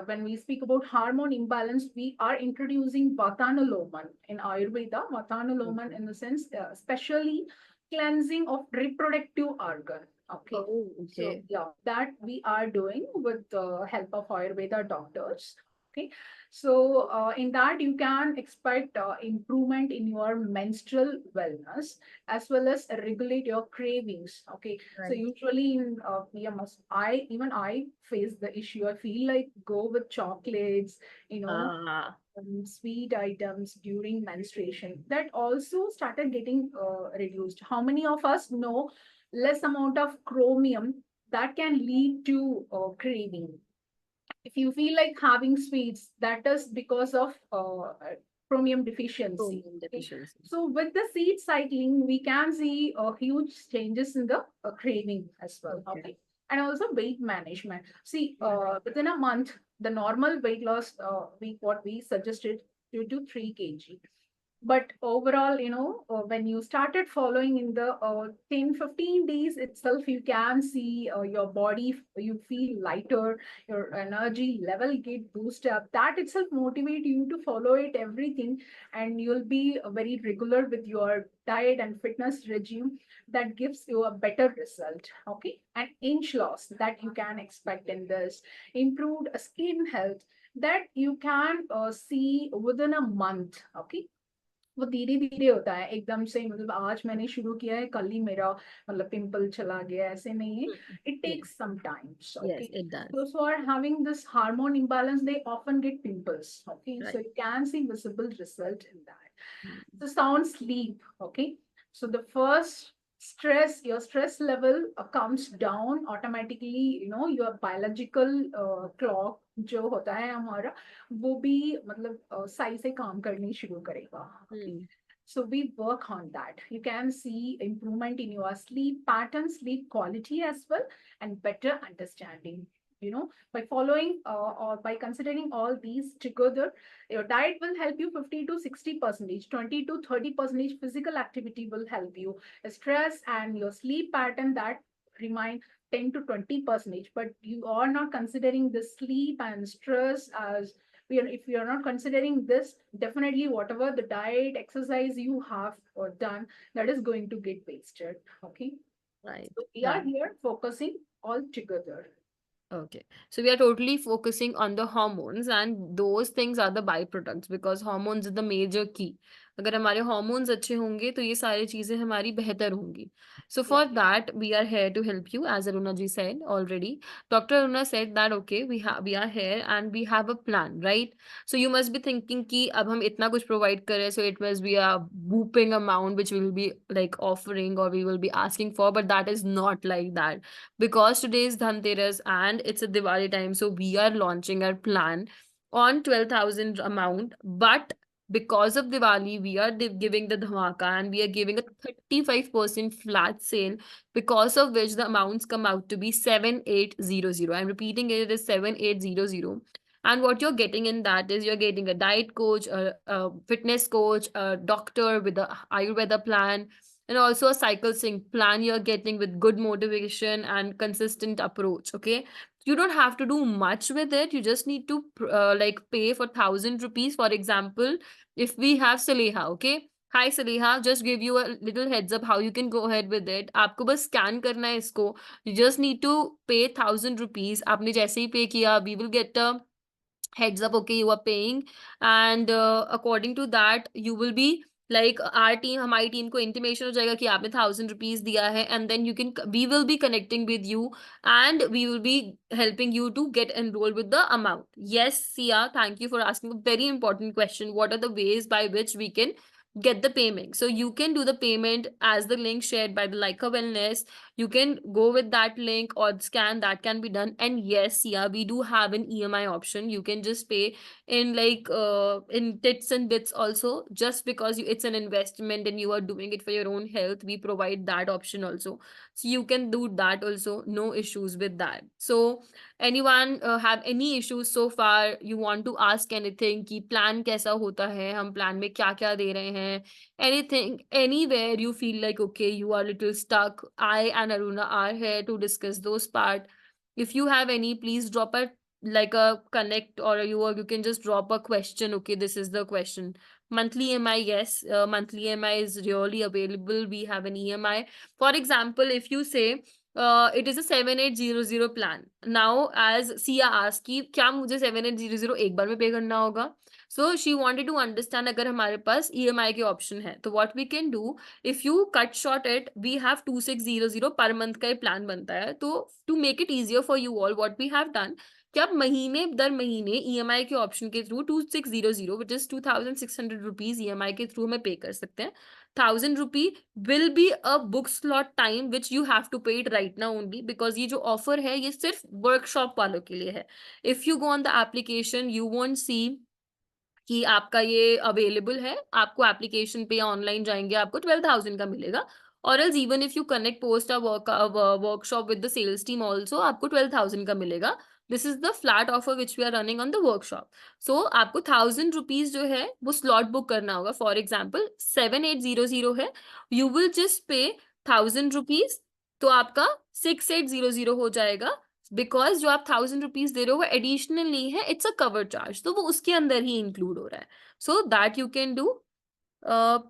when we speak about hormone imbalance, we are introducing Vatanoloman in Ayurveda. Vatanoloman Okay. in the sense, especially cleansing of reproductive organ. Okay. Oh, So okay. yeah, that we are doing with the help of Ayurveda doctors. Okay, so in that you can expect improvement in your menstrual wellness, as well as regulate your cravings. Okay, so Right. usually in PMS, I face the issue. I feel like go with chocolates, you know, Ah, sweet items during menstruation. That also started getting reduced. How many of us know less amount of chromium that can lead to craving? If you feel like having sweets, that is because of chromium deficiency. chromium Okay, deficiency. so with the seed cycling, we can see huge changes in the craving as well. Okay. Okay, and also weight management. See, within a month, the normal weight loss, what we suggested, 2 to 3 kg. But overall, when you started following in the 10-15 days itself, you can see your body, you feel lighter, your energy level get boosted up. That itself motivate you to follow it everything, and you'll be very regular with your diet and fitness regime. That gives you a better result. Okay, and inch loss that you can expect in this, improved skin health that you can see within a month. Okay, वो धीरे धीरे होता है एकदम से, मतलब आज मैंने शुरू किया है कल ही मेरा मतलब पिंपल चला गया, ऐसे नहीं है. Mm. It Yes. takes some time. Yes, Okay, it does. those who are having this hormone imbalance, they often get pimples. Okay, so Right. you can see visible result in that. Mm. So sound sleep. Okay, so the first your stress level comes down automatically. Your biological clock जो होता है हमारा, वो भी मतलब सही से काम करनी शुरू करेगा. Okay. Hmm. So we work on that. You can see improvement in your sleep pattern, sleep quality as well, and better understanding. By following or by considering all these together, your diet will help you 50 to 60%, 20 to 30% physical activity will help you. Stress and your sleep pattern that remain 10 to 20%, but you are not considering the sleep and stress as if we are not considering this, definitely whatever the diet exercise you have or done, that is going to get wasted. Okay, Right. so we are Right. here focusing all together. Okay. So we are totally focusing on the hormones, and those things are the byproducts because hormones is the major key. अगर हमारे hormones अच्छे होंगे तो ये सारी चीजें हमारी बेहतर होंगी. So Yeah. for that we are here to help you, as Aruna ji said already. Dr. Aruna said that okay, we are here and we have a plan, right? So you must be thinking कि अब हम इतना कुछ provide कर रहे हैं, so it must be a whooping amount which we will be like offering or we will be asking for, but that is not like that because today is Dhanteras and it's a Diwali time. So we are launching our plan on 12,000 amount. But because of Diwali, we are giving the dhamaka and we are giving a 35% flat sale, because of which the amounts come out to be 7800. I'm repeating it, it is 7800. And what you're getting in that is you're getting a diet coach, a fitness coach, a doctor with a Ayurveda plan, and also a cycle sync plan you're getting with good motivation and consistent approach. Okay, you don't have to do much with it, you just need to like pay for 1,000 rupees. For example, if we have Saleha, okay, hi Saleha, just give you a little heads up how you can go ahead with it. आपको बस scan करना है इसको, you just need to pay 1,000 rupees. आपने जैसे ही pay किया, we will get a heads up, okay, you are paying, and according to that you will be like our team, हमारी team को इंटीमेशन हो जाएगा कि आपने 1,000 rupees दिया है, and then you can, we will be connecting with you and we will be helping you to get enrolled with the amount. Yes, Sia, thank you for asking a very important question. What are the ways by which we can get the payment? So you can do the payment as the link shared by the Laiqa Wellness. You can go with that link or scan, that can be done. And yes, yeah, we do have an EMI option. You can just pay in like in tits and bits also, just because it's an investment and you are doing it for your own health. We provide that option also, so you can do that also, no issues with that. So anyone have any issues so far, you want to ask anything कि plan कैसा होता है, हम plan में क्या क्या दे रहे हैं, anything, anywhere you feel like okay, you are little stuck, I and Aruna are here to discuss those part. If you have any, please drop a like a connect, or you can just drop a question. Okay, this is the question. Monthly EMI, yes, monthly EMI is really available. We have an EMI. For example, if you say it is a 7800 plan. Now, as Sia asked कि क्या मुझे 7800 एक बार में पे करना होगा? So she wanted to understand अगर हमारे पास EMI के option है, तो what we can do, if you cut short it, we have 2600 per month का ये plan बनता है. तो to make it easier for you all, what we have done, कि आप महीने दर महीने EMI के ऑप्शन के through 2600 which is 2,600 rupees EMI के थ्रू हमें पे कर सकते हैं. 1,000 rupee will be a book slot time which you have to pay it right now only, because ये जो offer है ये सिर्फ workshop वालों के लिए है. If you go on the application, you won't see कि आपका ये अवेलेबल है. आपको एप्लीकेशन पे या ऑनलाइन जाएंगे आपको 12,000 का मिलेगा, और else even if you connect post a workshop with the sales team also, आपको 12,000 का मिलेगा. This is the flat offer which we are running on the workshop. So आपको 1,000 rupees जो है वो स्लॉट बुक करना होगा. फॉर एग्जाम्पल 7,800 है, यू विल जस्ट पे 1,000 rupees, तो आपका 6,800 हो जाएगा. बिकॉज जो आप 1,000 rupees दे रहे हो वो एडिशनल नहीं है, इट्स अ कवर चार्ज, तो वो उसके अंदर ही इंक्लूड हो रहा है. So that you can do.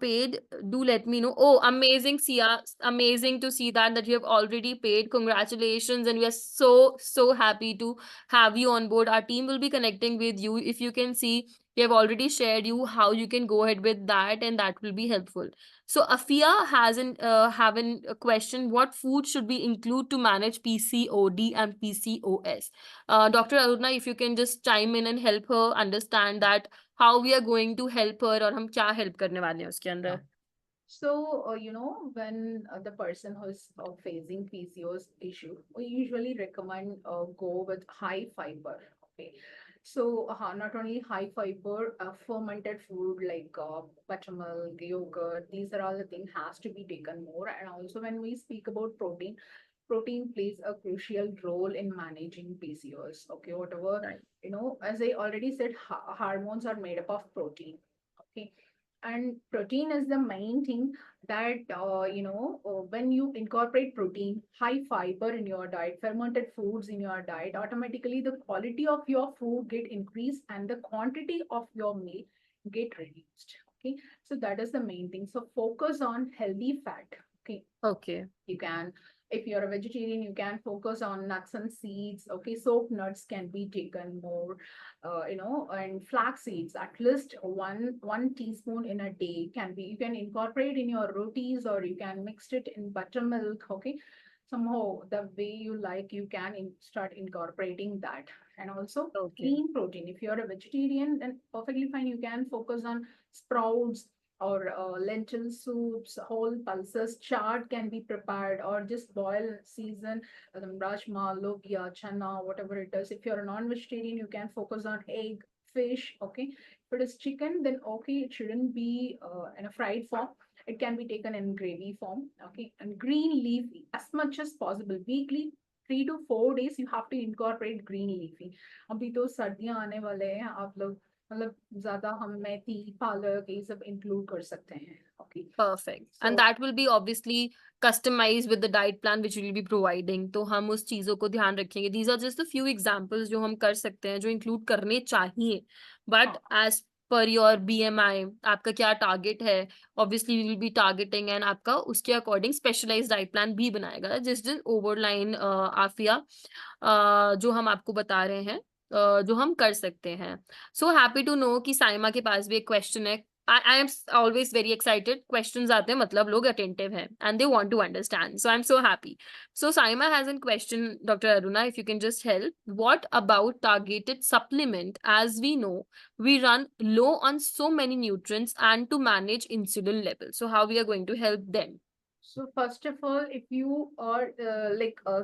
Paid, do let me know. Oh, amazing, Sia, amazing to see that you have already paid. Congratulations, and we are so happy to have you on board. Our team will be connecting with you. If you can see, we have already shared you how you can go ahead with that, and that will be helpful. So Afia has an have a question: what food should we include to manage PCOD and PCOS? Dr. Aruna, if you can just chime in and help her understand that how we are going to help her, और हम क्या help करने वाले हैं उसके अंदर. So, when the person who's facing PCOS issue, we usually recommend go with high fiber. Okay. So, not only high fiber, fermented food like buttermilk, yogurt, these are all the things has to be taken more. And also, when we speak about protein, protein plays a crucial role in managing PCOS. Okay, whatever, Right. as I already said, hormones are made up of protein. Okay, and protein is the main thing that when you incorporate protein, high fiber in your diet, fermented foods in your diet, automatically the quality of your food get increased and the quantity of your meal get reduced. Okay, so that is the main thing. So focus on healthy fat. Okay, Okay. you can, if you're a vegetarian, you can focus on nuts and seeds. Okay, soap nuts can be taken more, and flax seeds, at least one teaspoon in a day can be, you can incorporate in your rotis, or you can mix it in buttermilk. Okay, somehow the way you like, you can start incorporating that. And also Okay. lean protein, if you're a vegetarian, then perfectly fine, you can focus on sprouts or lentil soups, whole pulses. Chart can be prepared, or just boil, season rajma, lobia, chana, whatever it is. If you're a non-vegetarian, you can focus on egg, fish. Okay, if it is chicken, then okay, it shouldn't be in a fried form. It can be taken in gravy form. Okay, and green leafy as much as possible. Weekly 3 to 4 days you have to incorporate green leafy. अभी तो सर्दियां आने वाले हैं, आप लोग मतलब ज्यादा हम मेथी, पालक ये सब इंक्लूड कर सकते हैं. Okay, Perfect. And so that will be obviously customized with the diet plan which we will be providing. तो हम उस चीजों को ध्यान रखेंगे. These are just a few examples जो हम कर सकते हैं, जो include करने चाहिए. But हाँ. as per your BMI, आपका क्या target है? Obviously we will be targeting, and आपका उसके according specialized diet plan भी बनाएगा. जिस दिन overline आफिया जो हम आपको बता रहे हैं, जो हम कर सकते हैं. So happy to know कि साइमा के पास भी एक question है. I am always very excited. Questions आते हैं मतलब लोग attentive हैं and they want to understand. So I'm so happy. So Saima has a question, Dr. Aruna, if you can just help. What about targeted supplement? As we know, we run low on so many nutrients and to manage insulin levels. So how we are going to help them? So first of all, if you are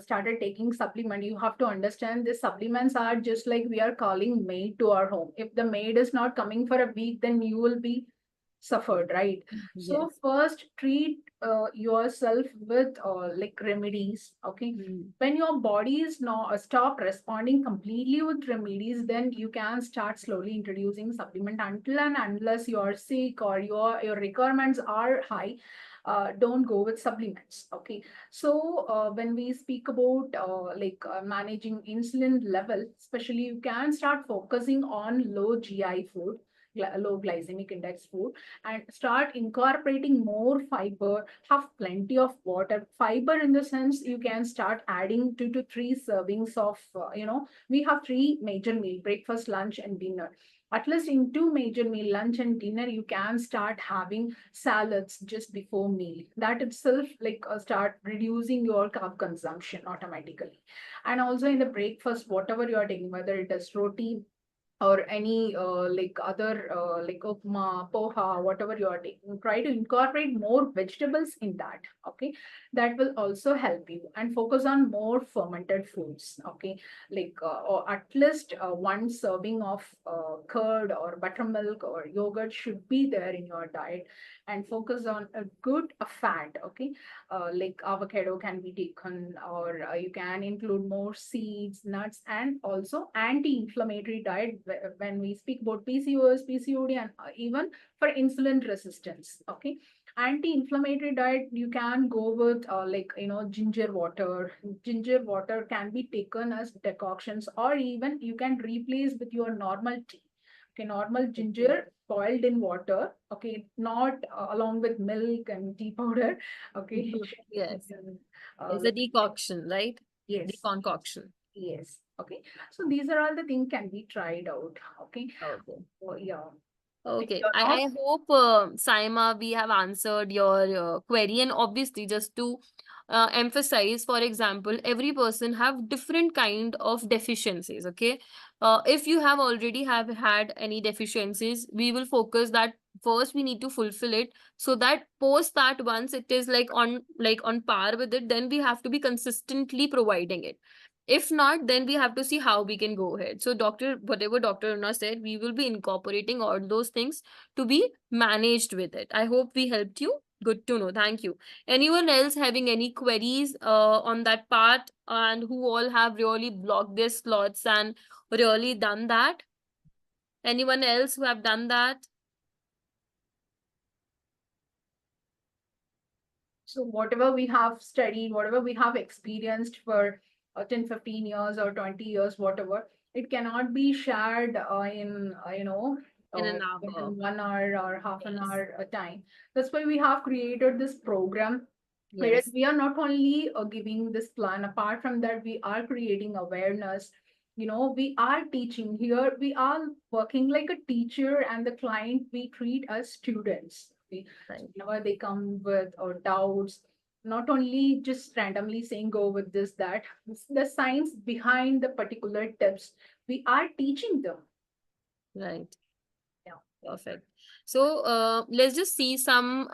started taking supplement, you have to understand the supplements are just like we are calling maid to our home. If the maid is not coming for a week, then you will be suffered, right? So Yes. first treat yourself with like remedies. Okay, Mm. when your body is not stop responding completely with remedies, then you can start slowly introducing supplement. Until and unless you are sick or your requirements are high, don't go with supplements. Okay, so when we speak about managing insulin level, especially, you can start focusing on low GI food, low glycemic index food, and start incorporating more fiber. Have plenty of water. Fiber in the sense, you can start adding 2 to 3 servings of we have three major meal: breakfast, lunch, and dinner. At least in two major meal, lunch and dinner, you can start having salads just before meal. That itself start reducing your carb consumption automatically. And also in the breakfast, whatever you are taking, whether it is roti or any other like upma, poha, whatever you are taking, try to incorporate more vegetables in that. Okay, that will also help you. And focus on more fermented foods. Okay, or at least one serving of curd or buttermilk or yogurt should be there in your diet. And focus on a good fat. Okay, like avocado can be taken, or you can include more seeds, nuts, and also anti-inflammatory diet when we speak about PCOS, PCOD, and even for insulin resistance. Okay, anti-inflammatory diet, you can go with ginger water. Ginger water can be taken as decoctions, or even you can replace with your normal tea. Okay, normal Okay. ginger boiled in water. Okay, not along with milk and tea powder. Okay, it should be Yes. taken, It's a like, decoction, right? yes, Deconcoction. yes. Okay, so these are all the things can be tried out. Okay, Okay. so yeah, if Okay, you're not. I hope, Saima, we have answered your query. And obviously, just to emphasize, for example, every person have different kind of deficiencies. Okay, if you have already have had any deficiencies, we will focus that first we need to fulfill it, so that post that, once it is like on par with it, then we have to be consistently providing it. If not, then we have to see how we can go ahead. So doctor, whatever Dr. Una said, we will be incorporating all those things to be managed with it. I hope we helped you. Good to know. Thank you. Anyone else having any queries on that part, and who all have really blocked their slots and really done that? Anyone else who have done that? So whatever we have studied, whatever we have experienced for 10, 15 years or 20 years, whatever, it cannot be shared in, In an hour. within 1 hour or half an Yes. hour time. That's why we have created this program, whereas Yes. we are not only giving this plan. Apart from that, we are creating awareness. We are teaching here. We are working like a teacher, and the client we treat as students. So Right. whenever they come with or doubts, not only just randomly saying go with this, that, the science behind the particular tips, we are teaching them. Right. Yeah. Perfect. So let's just see some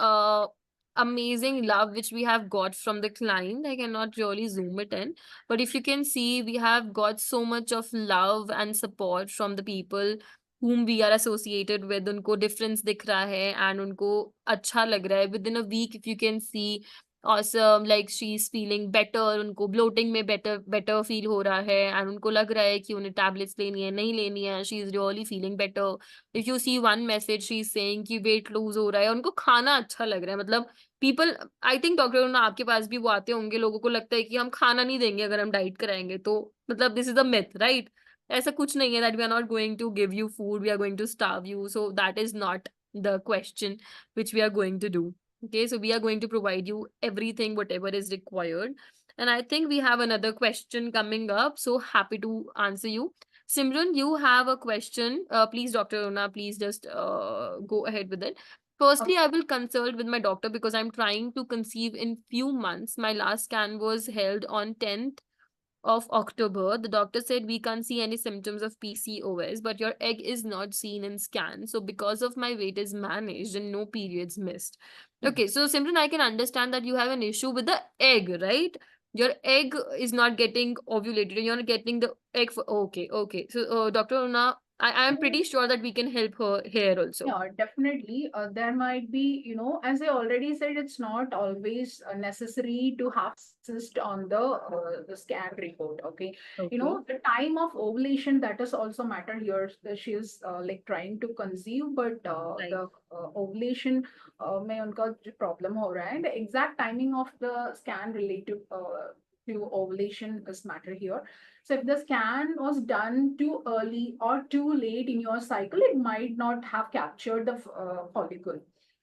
amazing love which we have got from the client. I cannot really zoom it in, but if you can see, we have got so much of love and support from the people whom we are associated with. उनको difference दिख रहा है and उनको अच्छा लग रहा है. Within a week, if you can see, awesome, like she's feeling better, उनको bloating में better feel हो रहा है, and उनको लग रहा है कि उन्हें tablets लेनी है, नहीं लेनी है. She is really feeling better. If you see one message, she's saying कि weight lose हो रहा है, उनको खाना अच्छा लग रहा है. मतलब people, I think डॉक्टर ना आपके पास भी वो आते होंगे, लोगों को लगता है कि हम खाना नहीं देंगे अगर हम डाइट कराएंगे, तो मतलब this is a myth, right? ऐसा कुछ नहीं है that we are not going to give you food, we are going to starve you. So that is not the question which we are going to do. Okay, so we are going to provide you everything whatever is required. And I think we have another question coming up, so happy to answer you. Simran, you have a question. Please, Dr. Rona, please just go ahead with it. Firstly, I will consult with my doctor because I'm trying to conceive in few months. My last scan was held on 10th of October. The doctor said we can't see any symptoms of PCOS, but your egg is not seen in scan. So because of my weight is managed and no periods missed. Okay, so Simran, I can understand that you have an issue with the egg, right? Your egg is not getting ovulated and you're not getting the egg for, okay, okay. So Dr. Una, I am pretty sure that we can help her here also. Yeah, definitely. There might be, as I already said, it's not always necessary to have cyst on the scan report. Okay, Okay. the time of ovulation, that is also matter here. She is like trying to conceive, but Right. the ovulation may उनका जो problem हो रहा है. The exact timing of the scan related to ovulation is matter here. So if the scan was done too early or too late in your cycle, it might not have captured the follicle.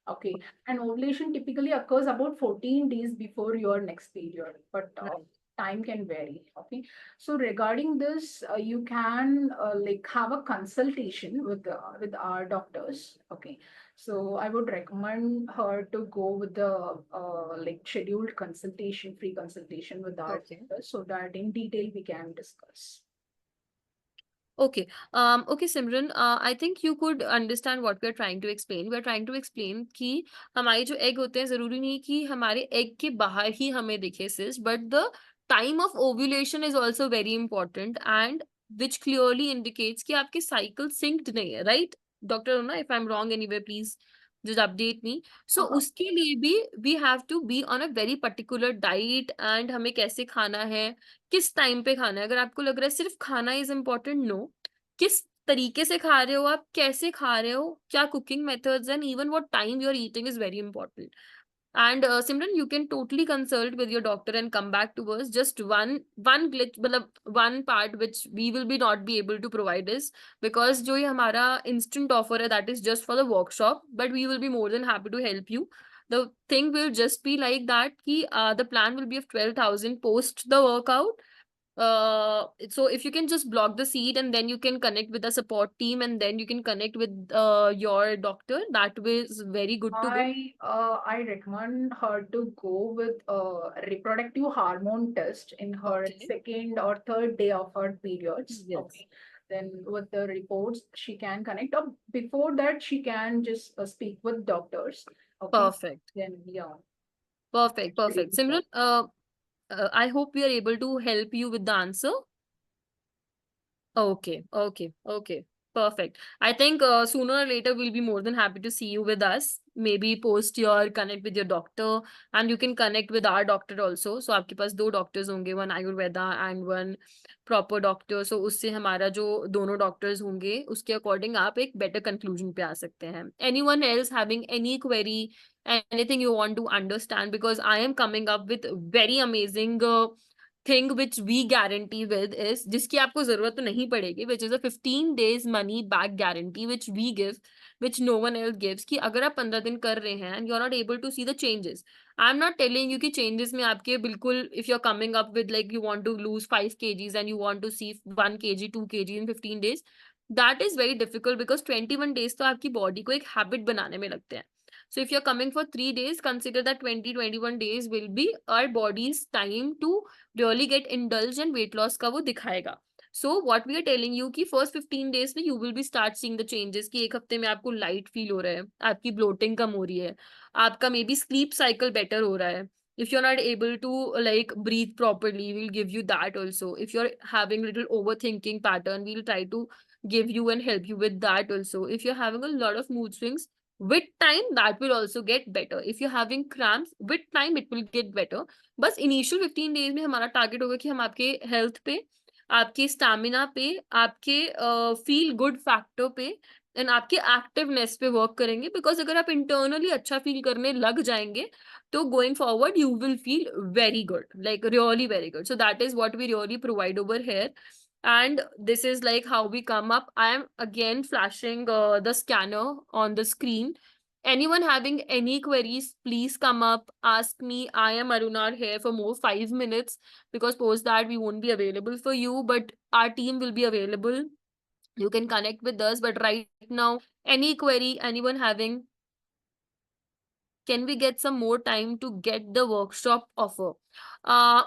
Okay. And ovulation typically occurs about 14 days before your next period, but Right. time can vary. Okay. So regarding this, you can like have a consultation with our doctors. Okay. So I would recommend her to go with the like scheduled consultation, free consultation with our Okay. doctor, so that in detail we can discuss. Okay. Okay, Simran, I think you could understand what we are trying to explain. We are trying to explain कि हमारे जो egg होते हैं, जरूरी नहीं कि हमारे egg के बाहर ही हमें दिखे cyst, but the time of ovulation is also very important, and which clearly indicates कि आपके cycle synced नहीं है, right? Dr. Rona, if I'm wrong anywhere, please just update me. So Uh-huh. उसके लिए भी we have to be on a very particular diet, and हमें कैसे खाना है, किस टाइम पे खाना है. अगर आपको लग रहा है सिर्फ खाना इज इम्पोर्टेंट, नो. किस तरीके से खा रहे हो आप, कैसे खा रहे हो, क्या cooking methods, and even what time you are eating is very important. And Simran, you can totally consult with your doctor and come back to us. Just one glitch, मतलब one part which we will be not be able to provide is because जो ये हमारा instant offer है, that is just for the workshop, but we will be more than happy to help you. The thing will just be like that कि the plan will be of 12,000 post the workout. So if you can just block the seat and then you can connect with the support team and then you can connect with your doctor, that was very good to go. I recommend her to go with a reproductive hormone test in her Okay. second or third day of her periods. Yes. Okay. then with the reports she can connect, or before that she can just speak with doctors. Okay, Perfect. then yeah, Perfect. it's really Perfect. Simran, important. I hope we are able to help you with the answer. Okay, okay, okay. Perfect. I think sooner or later we'll be more than happy to see you with us. Maybe post your connect with your doctor, and you can connect with our doctor also. So आपके पास दो doctors होंगे, one Ayurveda and one proper doctor. So उससे हमारा जो दोनों doctors होंगे उसके according आप एक better conclusion पे आ सकते हैं. Anyone else having any query, anything you want to understand, because I am coming up with very amazing thing which we guarantee with is, जिसकी आपको जरूरत तो नहीं पड़ेगी, which is a 15 days money back guarantee which we give, which no one else gives, कि अगर आप 15 दिन कर रहे हैं and you are not able to see the changes, I am not telling you कि चेंजेस में आपके बिल्कुल, if you are coming up with like you want to loose 5 kgs and you want to see 1 kg 2 kg in 15 days, that is very difficult, because 21 days तो आपकी body को एक habit बनाने में लगते हैं. So if you're coming for 3 days, consider that 20-21 days will be our body's time to really get indulged and weight loss का वो दिखाएगा. So what we are telling you कि first 15 days में you will be start seeing the changes, कि एक हफ्ते में आपको light feel हो रहा है, आपकी bloating कम हो रही है, आपका maybe sleep cycle better हो रहा है. If you're not able to like breathe properly, we'll give you that also. If you're having little overthinking pattern, we'll try to give you and help you with that also. If you're having a lot of mood swings, with time that will also get better. If you're having cramps, with time it will get better. बस initial 15 days में हमारा target होगा कि हम आपके health पे, आपके stamina पे, आपके फील गुड फैक्टर पे एंड आपके एक्टिवनेस पे वर्क करेंगे. बिकॉज अगर आप इंटरनली अच्छा फील करने लग जाएंगे तो going forward you will feel very good, like really very good. So that is what we really provide over here, and this is like how we come up. I am again flashing the scanner on the screen. Anyone having any queries, please come up, ask me. I am Arunar here for more 5 minutes, because post that we won't be available for you, but our team will be available. You can connect with us. But right now, any query, anyone having, can we get some more time to get the workshop offer?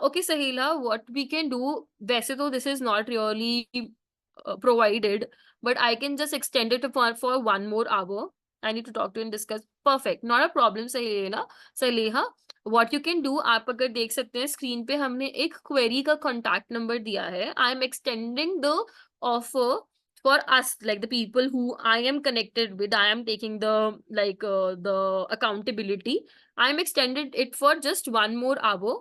Okay, Sahila, what we can do, वैसे तो this is not really provided, but I can just extend it for 1 more hour. I need to talk to you and discuss. Perfect, not a problem, Sahila. Saleha, what you can do, आप अगर देख सकते हैं screen पे हमने एक query का contact number दिया है. I am extending the offer for us, like the people who I am connected with, I am taking the like the accountability. I am extended it for just 1 more hour.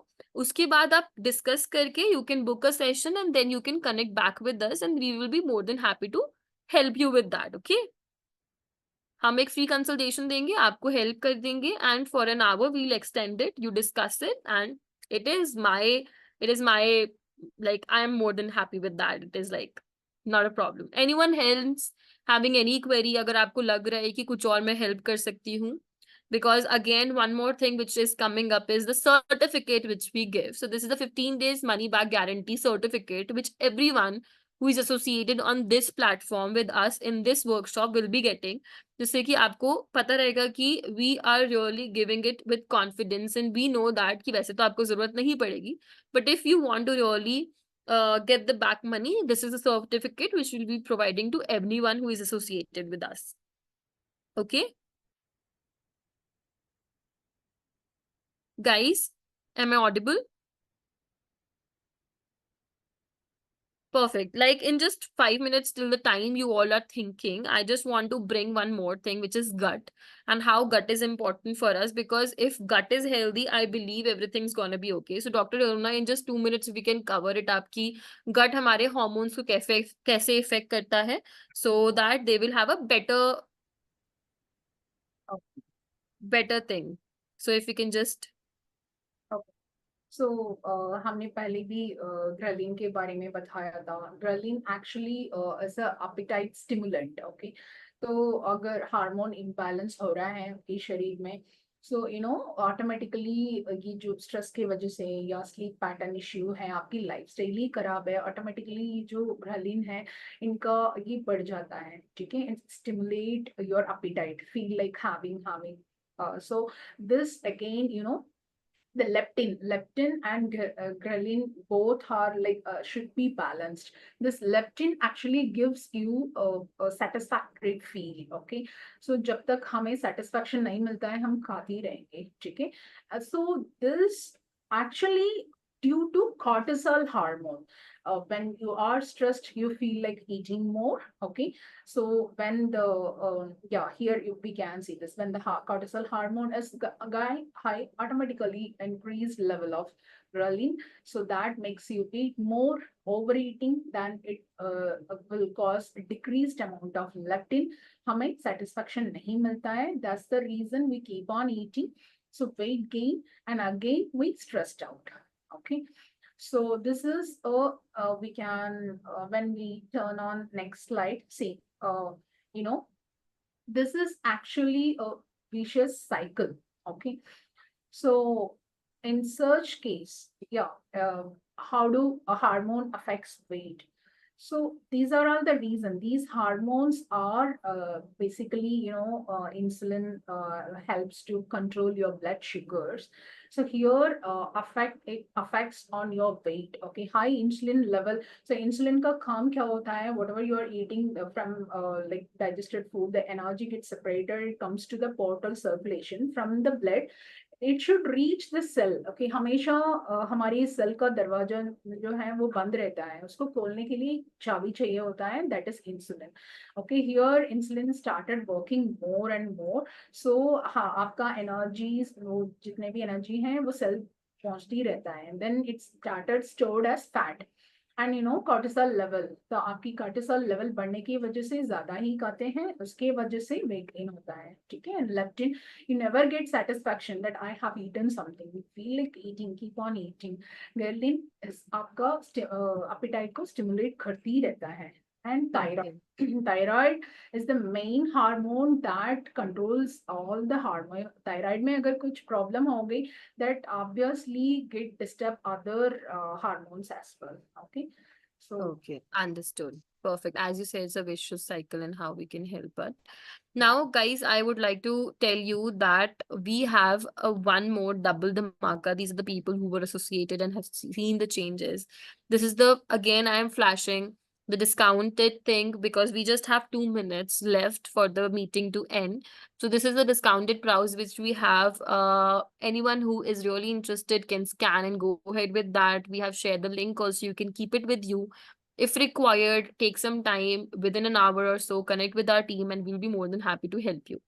उसके बाद आप discuss करके you can book a session and then you can connect back with us and we will be more than happy to help you with that. Okay, हम एक free consultation देंगे, आपको help कर देंगे, and for an hour we'll extend it, you discuss it, and it is my like I am more than happy with that. It is like not a problem. Anyone else having any query, अगर आपको लग रहा है कि कुछ और मैं help कर सकती हूँ, because again one more thing which is coming up is the certificate which we give. So this is the 15 days money back guarantee certificate which everyone who is associated on this platform with us in this workshop will be getting, जिससे कि आपको पता रहेगा कि we are really giving it with confidence and we know that कि वैसे तो आपको जरूरत नहीं पड़ेगी, but if you want to really get the back money, this is a certificate which will be providing to everyone who is associated with us. Okay, guys, am I audible? Perfect. Like in just 5 minutes till the time you all are thinking, I just want to bring one more thing, which is gut, and how gut is important for us. Because if gut is healthy, I believe everything's gonna be okay. So, Dr. Aruna, in just 2 minutes, we can cover it up. कि gut हमारे hormones को कैसे affect करता है, so that they will have a better thing. So, if we can just सो हमने पहले भी ghrelin के बारे में बताया था. Ghrelin actually as a appetite stimulant. ओके, तो अगर हार्मोन इम्बैलेंस हो रहा है आपके शरीर में, सो ऑटोमेटिकली ये जो स्ट्रेस की वजह से या स्लीप पैटर्न इश्यू है, आपकी लाइफस्टाइल ही खराब है, ऑटोमेटिकली जो ग्रेलिन है इनका ये बढ़ जाता है. ठीक है, stimulate your appetite, feel like having. So this again the leptin and ghrelin both are like should be balanced. This leptin actually gives you a satisfactory feel. Okay, so जब तक हमें satisfaction नहीं मिलता है हम खाते ही रहेंगे, ठीक है? So this actually due to cortisol hormone. When you are stressed, you feel like eating more. Okay, so when the yeah, here we can see this, when the cortisol hormone is guy high, automatically increased level of ghrelin, so that makes you eat more. Overeating, then it will cause a decreased amount of leptin. हमें satisfaction नहीं मिलता है. That's the reason we keep on eating. So weight gain, and again we stressed out. Okay, so this is a we can when we turn on next slide, see, you know, this is actually a vicious cycle. Okay, so in such case, yeah, how do a hormone affects weight? So these are all the reason. These hormones are basically, insulin helps to control your blood sugars. So here it affects on your weight. Okay, high insulin level. So insulin ka काम क्या होता है? Whatever you are eating from like digested food, the energy gets separated. It comes to the portal circulation from the blood. It should reach the cell. Okay, हमेशा हमारी cell का दरवाजा जो है वो बंद रहता है, उसको खोलने के लिए चाबी चाहिए होता है, that is insulin. Okay, here insulin started working more and more. So हाँ, आपका एनर्जीज, वो जितने भी एनर्जी है वो सेल पहुंचती रहता है, then it started stored as fat. And cortisol level, तो आपकी कॉर्टिसोल लेवल बढ़ने की वजह से ज्यादा ही खाते हैं, उसके वजह से वेट गेन होता है. ठीक है, leptin, you never get satisfaction that I have eaten something. You feel like eating, keep on eating. Ghrelin is आपका appetite को stimulate करती रहता है. And thyroid. Okay. Thyroid is the main hormone that controls all the hormone. Thyroid में अगर कुछ problem हो गई, that obviously get disturb other hormones as well. Okay, so Okay, understood. Perfect. As you said, it's a vicious cycle and how we can help it. Now, guys, I would like to tell you that we have a one more double dhamaka. These are the people who were associated and have seen the changes. This is the, again, I am flashing the discounted thing because we just have 2 minutes left for the meeting to end. So this is the discounted price which we have. Anyone who is really interested can scan and go ahead with that. We have shared the link also. You can keep it with you. If required, take some time within an hour or so, connect with our team, and we'll be more than happy to help you.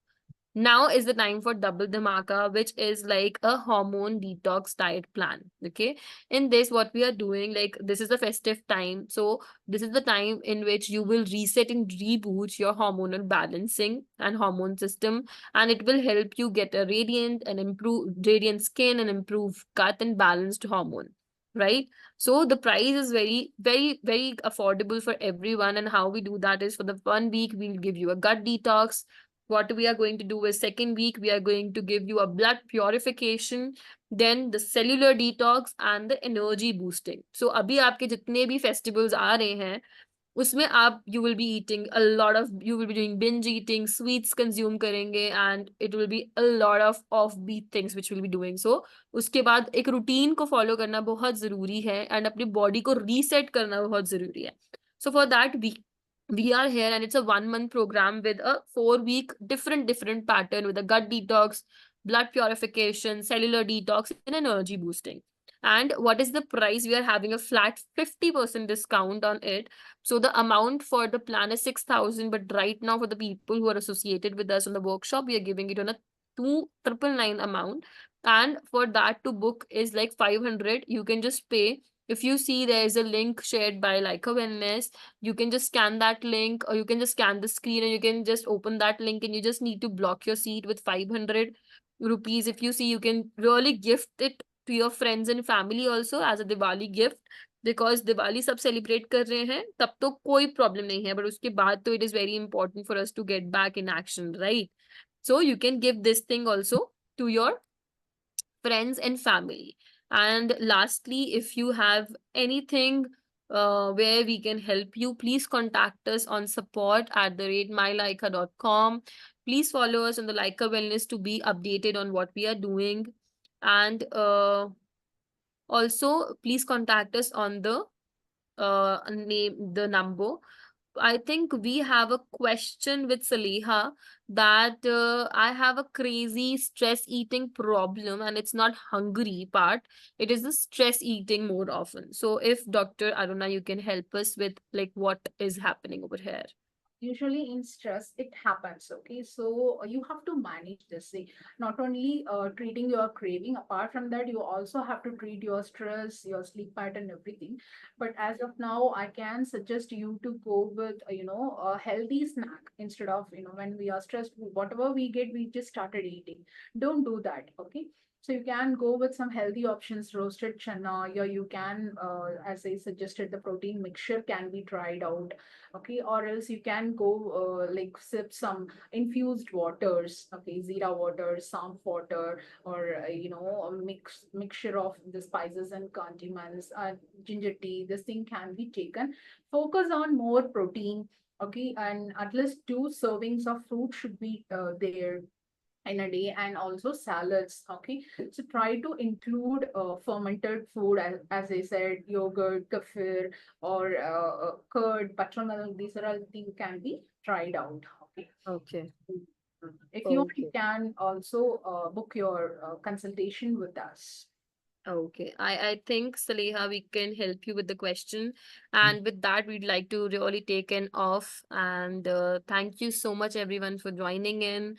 Now is the time for double dhamaka, which is like a hormone detox diet plan. Okay, in this, what we are doing, like this is the festive time, so this is the time in which you will reset and reboot your hormonal balancing and hormone system, and it will help you get a radiant and improve radiant skin and improve gut and balanced hormone. Right, so the price is very, very, very affordable for everyone. And how we do that is, for the 1 week, we'll give you a gut detox. What we are going to do is, second week we are going to give you a blood purification, then the cellular detox and the energy boosting. So अभी आपके जितने भी festivals आ रहे हैं उसमें आप you will be eating a lot of, you will be doing binge eating, sweets consume करेंगे, and it will be a lot of offbeat things which we'll be doing. So उसके बाद एक routine को follow करना बहुत ज़रूरी है and अपनी body को reset करना बहुत ज़रूरी है. So for that we are here, and it's a 1 month program with a 4 week different pattern with a gut detox, blood purification, cellular detox, and energy boosting. And what is the price? We are having a flat 50% discount on it. So the amount for the plan is 6,000, but right now for the people who are associated with us on the workshop, we are giving it on a 2,999 amount. And for that to book is like 500. You can just pay. If you see there is a link shared by Laiqa Wellness, you can just scan that link, or you can just scan the screen and you can just open that link, and you just need to block your seat with 500 rupees. If you see, you can really gift it to your friends and family also as a Diwali gift, because Diwali सब celebrate कर रहे हैं, तब तो कोई problem नहीं है, but उसके बाद तो it is very important for us to get back in action, right? So you can give this thing also to your friends and family. And lastly, if you have anything where we can help you, please contact us on support@mylaiqa.com. Please follow us on the Laiqa Wellness to be updated on what we are doing. And also please contact us on the name the number. I think we have a question with Saleha that I have a crazy stress eating problem, and it's not hungry part. It is the stress eating more often. So if Dr. Aruna, you can help us with like what is happening over here. Usually in stress it happens. Okay, so you have to manage this. See, not only treating your craving, apart from that you also have to treat your stress, your sleep pattern, everything. But as of now I can suggest you to go with a healthy snack instead of when we are stressed, whatever we get we just started eating. Don't do that. Okay, so you can go with some healthy options, roasted chana, or you can, as I suggested, the protein mixture can be tried out. Okay, or else you can go like sip some infused waters. Okay, zira water, samp water, or a mixture of the spices and condiments, ginger tea. This thing can be taken. Focus on more protein. Okay, and at least 2 servings of fruit should be there in a day, and also salads. Okay, so try to include fermented food, as I said, yogurt, kefir, or curd, buttermilk. These are all things can be tried out. Okay, Okay. if you want, you Okay. can also book your consultation with us. Okay. I think, Saleha, we can help you with the question. And with that, we'd like to really take an off. And thank you so much, everyone, for joining in.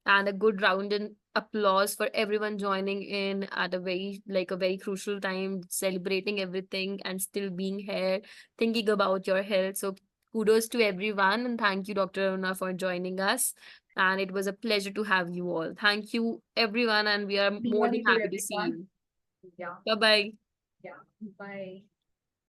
And a good round in applause for everyone joining in at a very, like a very crucial time, celebrating everything and still being here, thinking about your health. So kudos to everyone. And thank you, Dr. Aruna, for joining us. And it was a pleasure to have you all. Thank you, everyone. And we are more than Diwali to happy to see everyone. you. Yeah, Bye bye. yeah. Bye.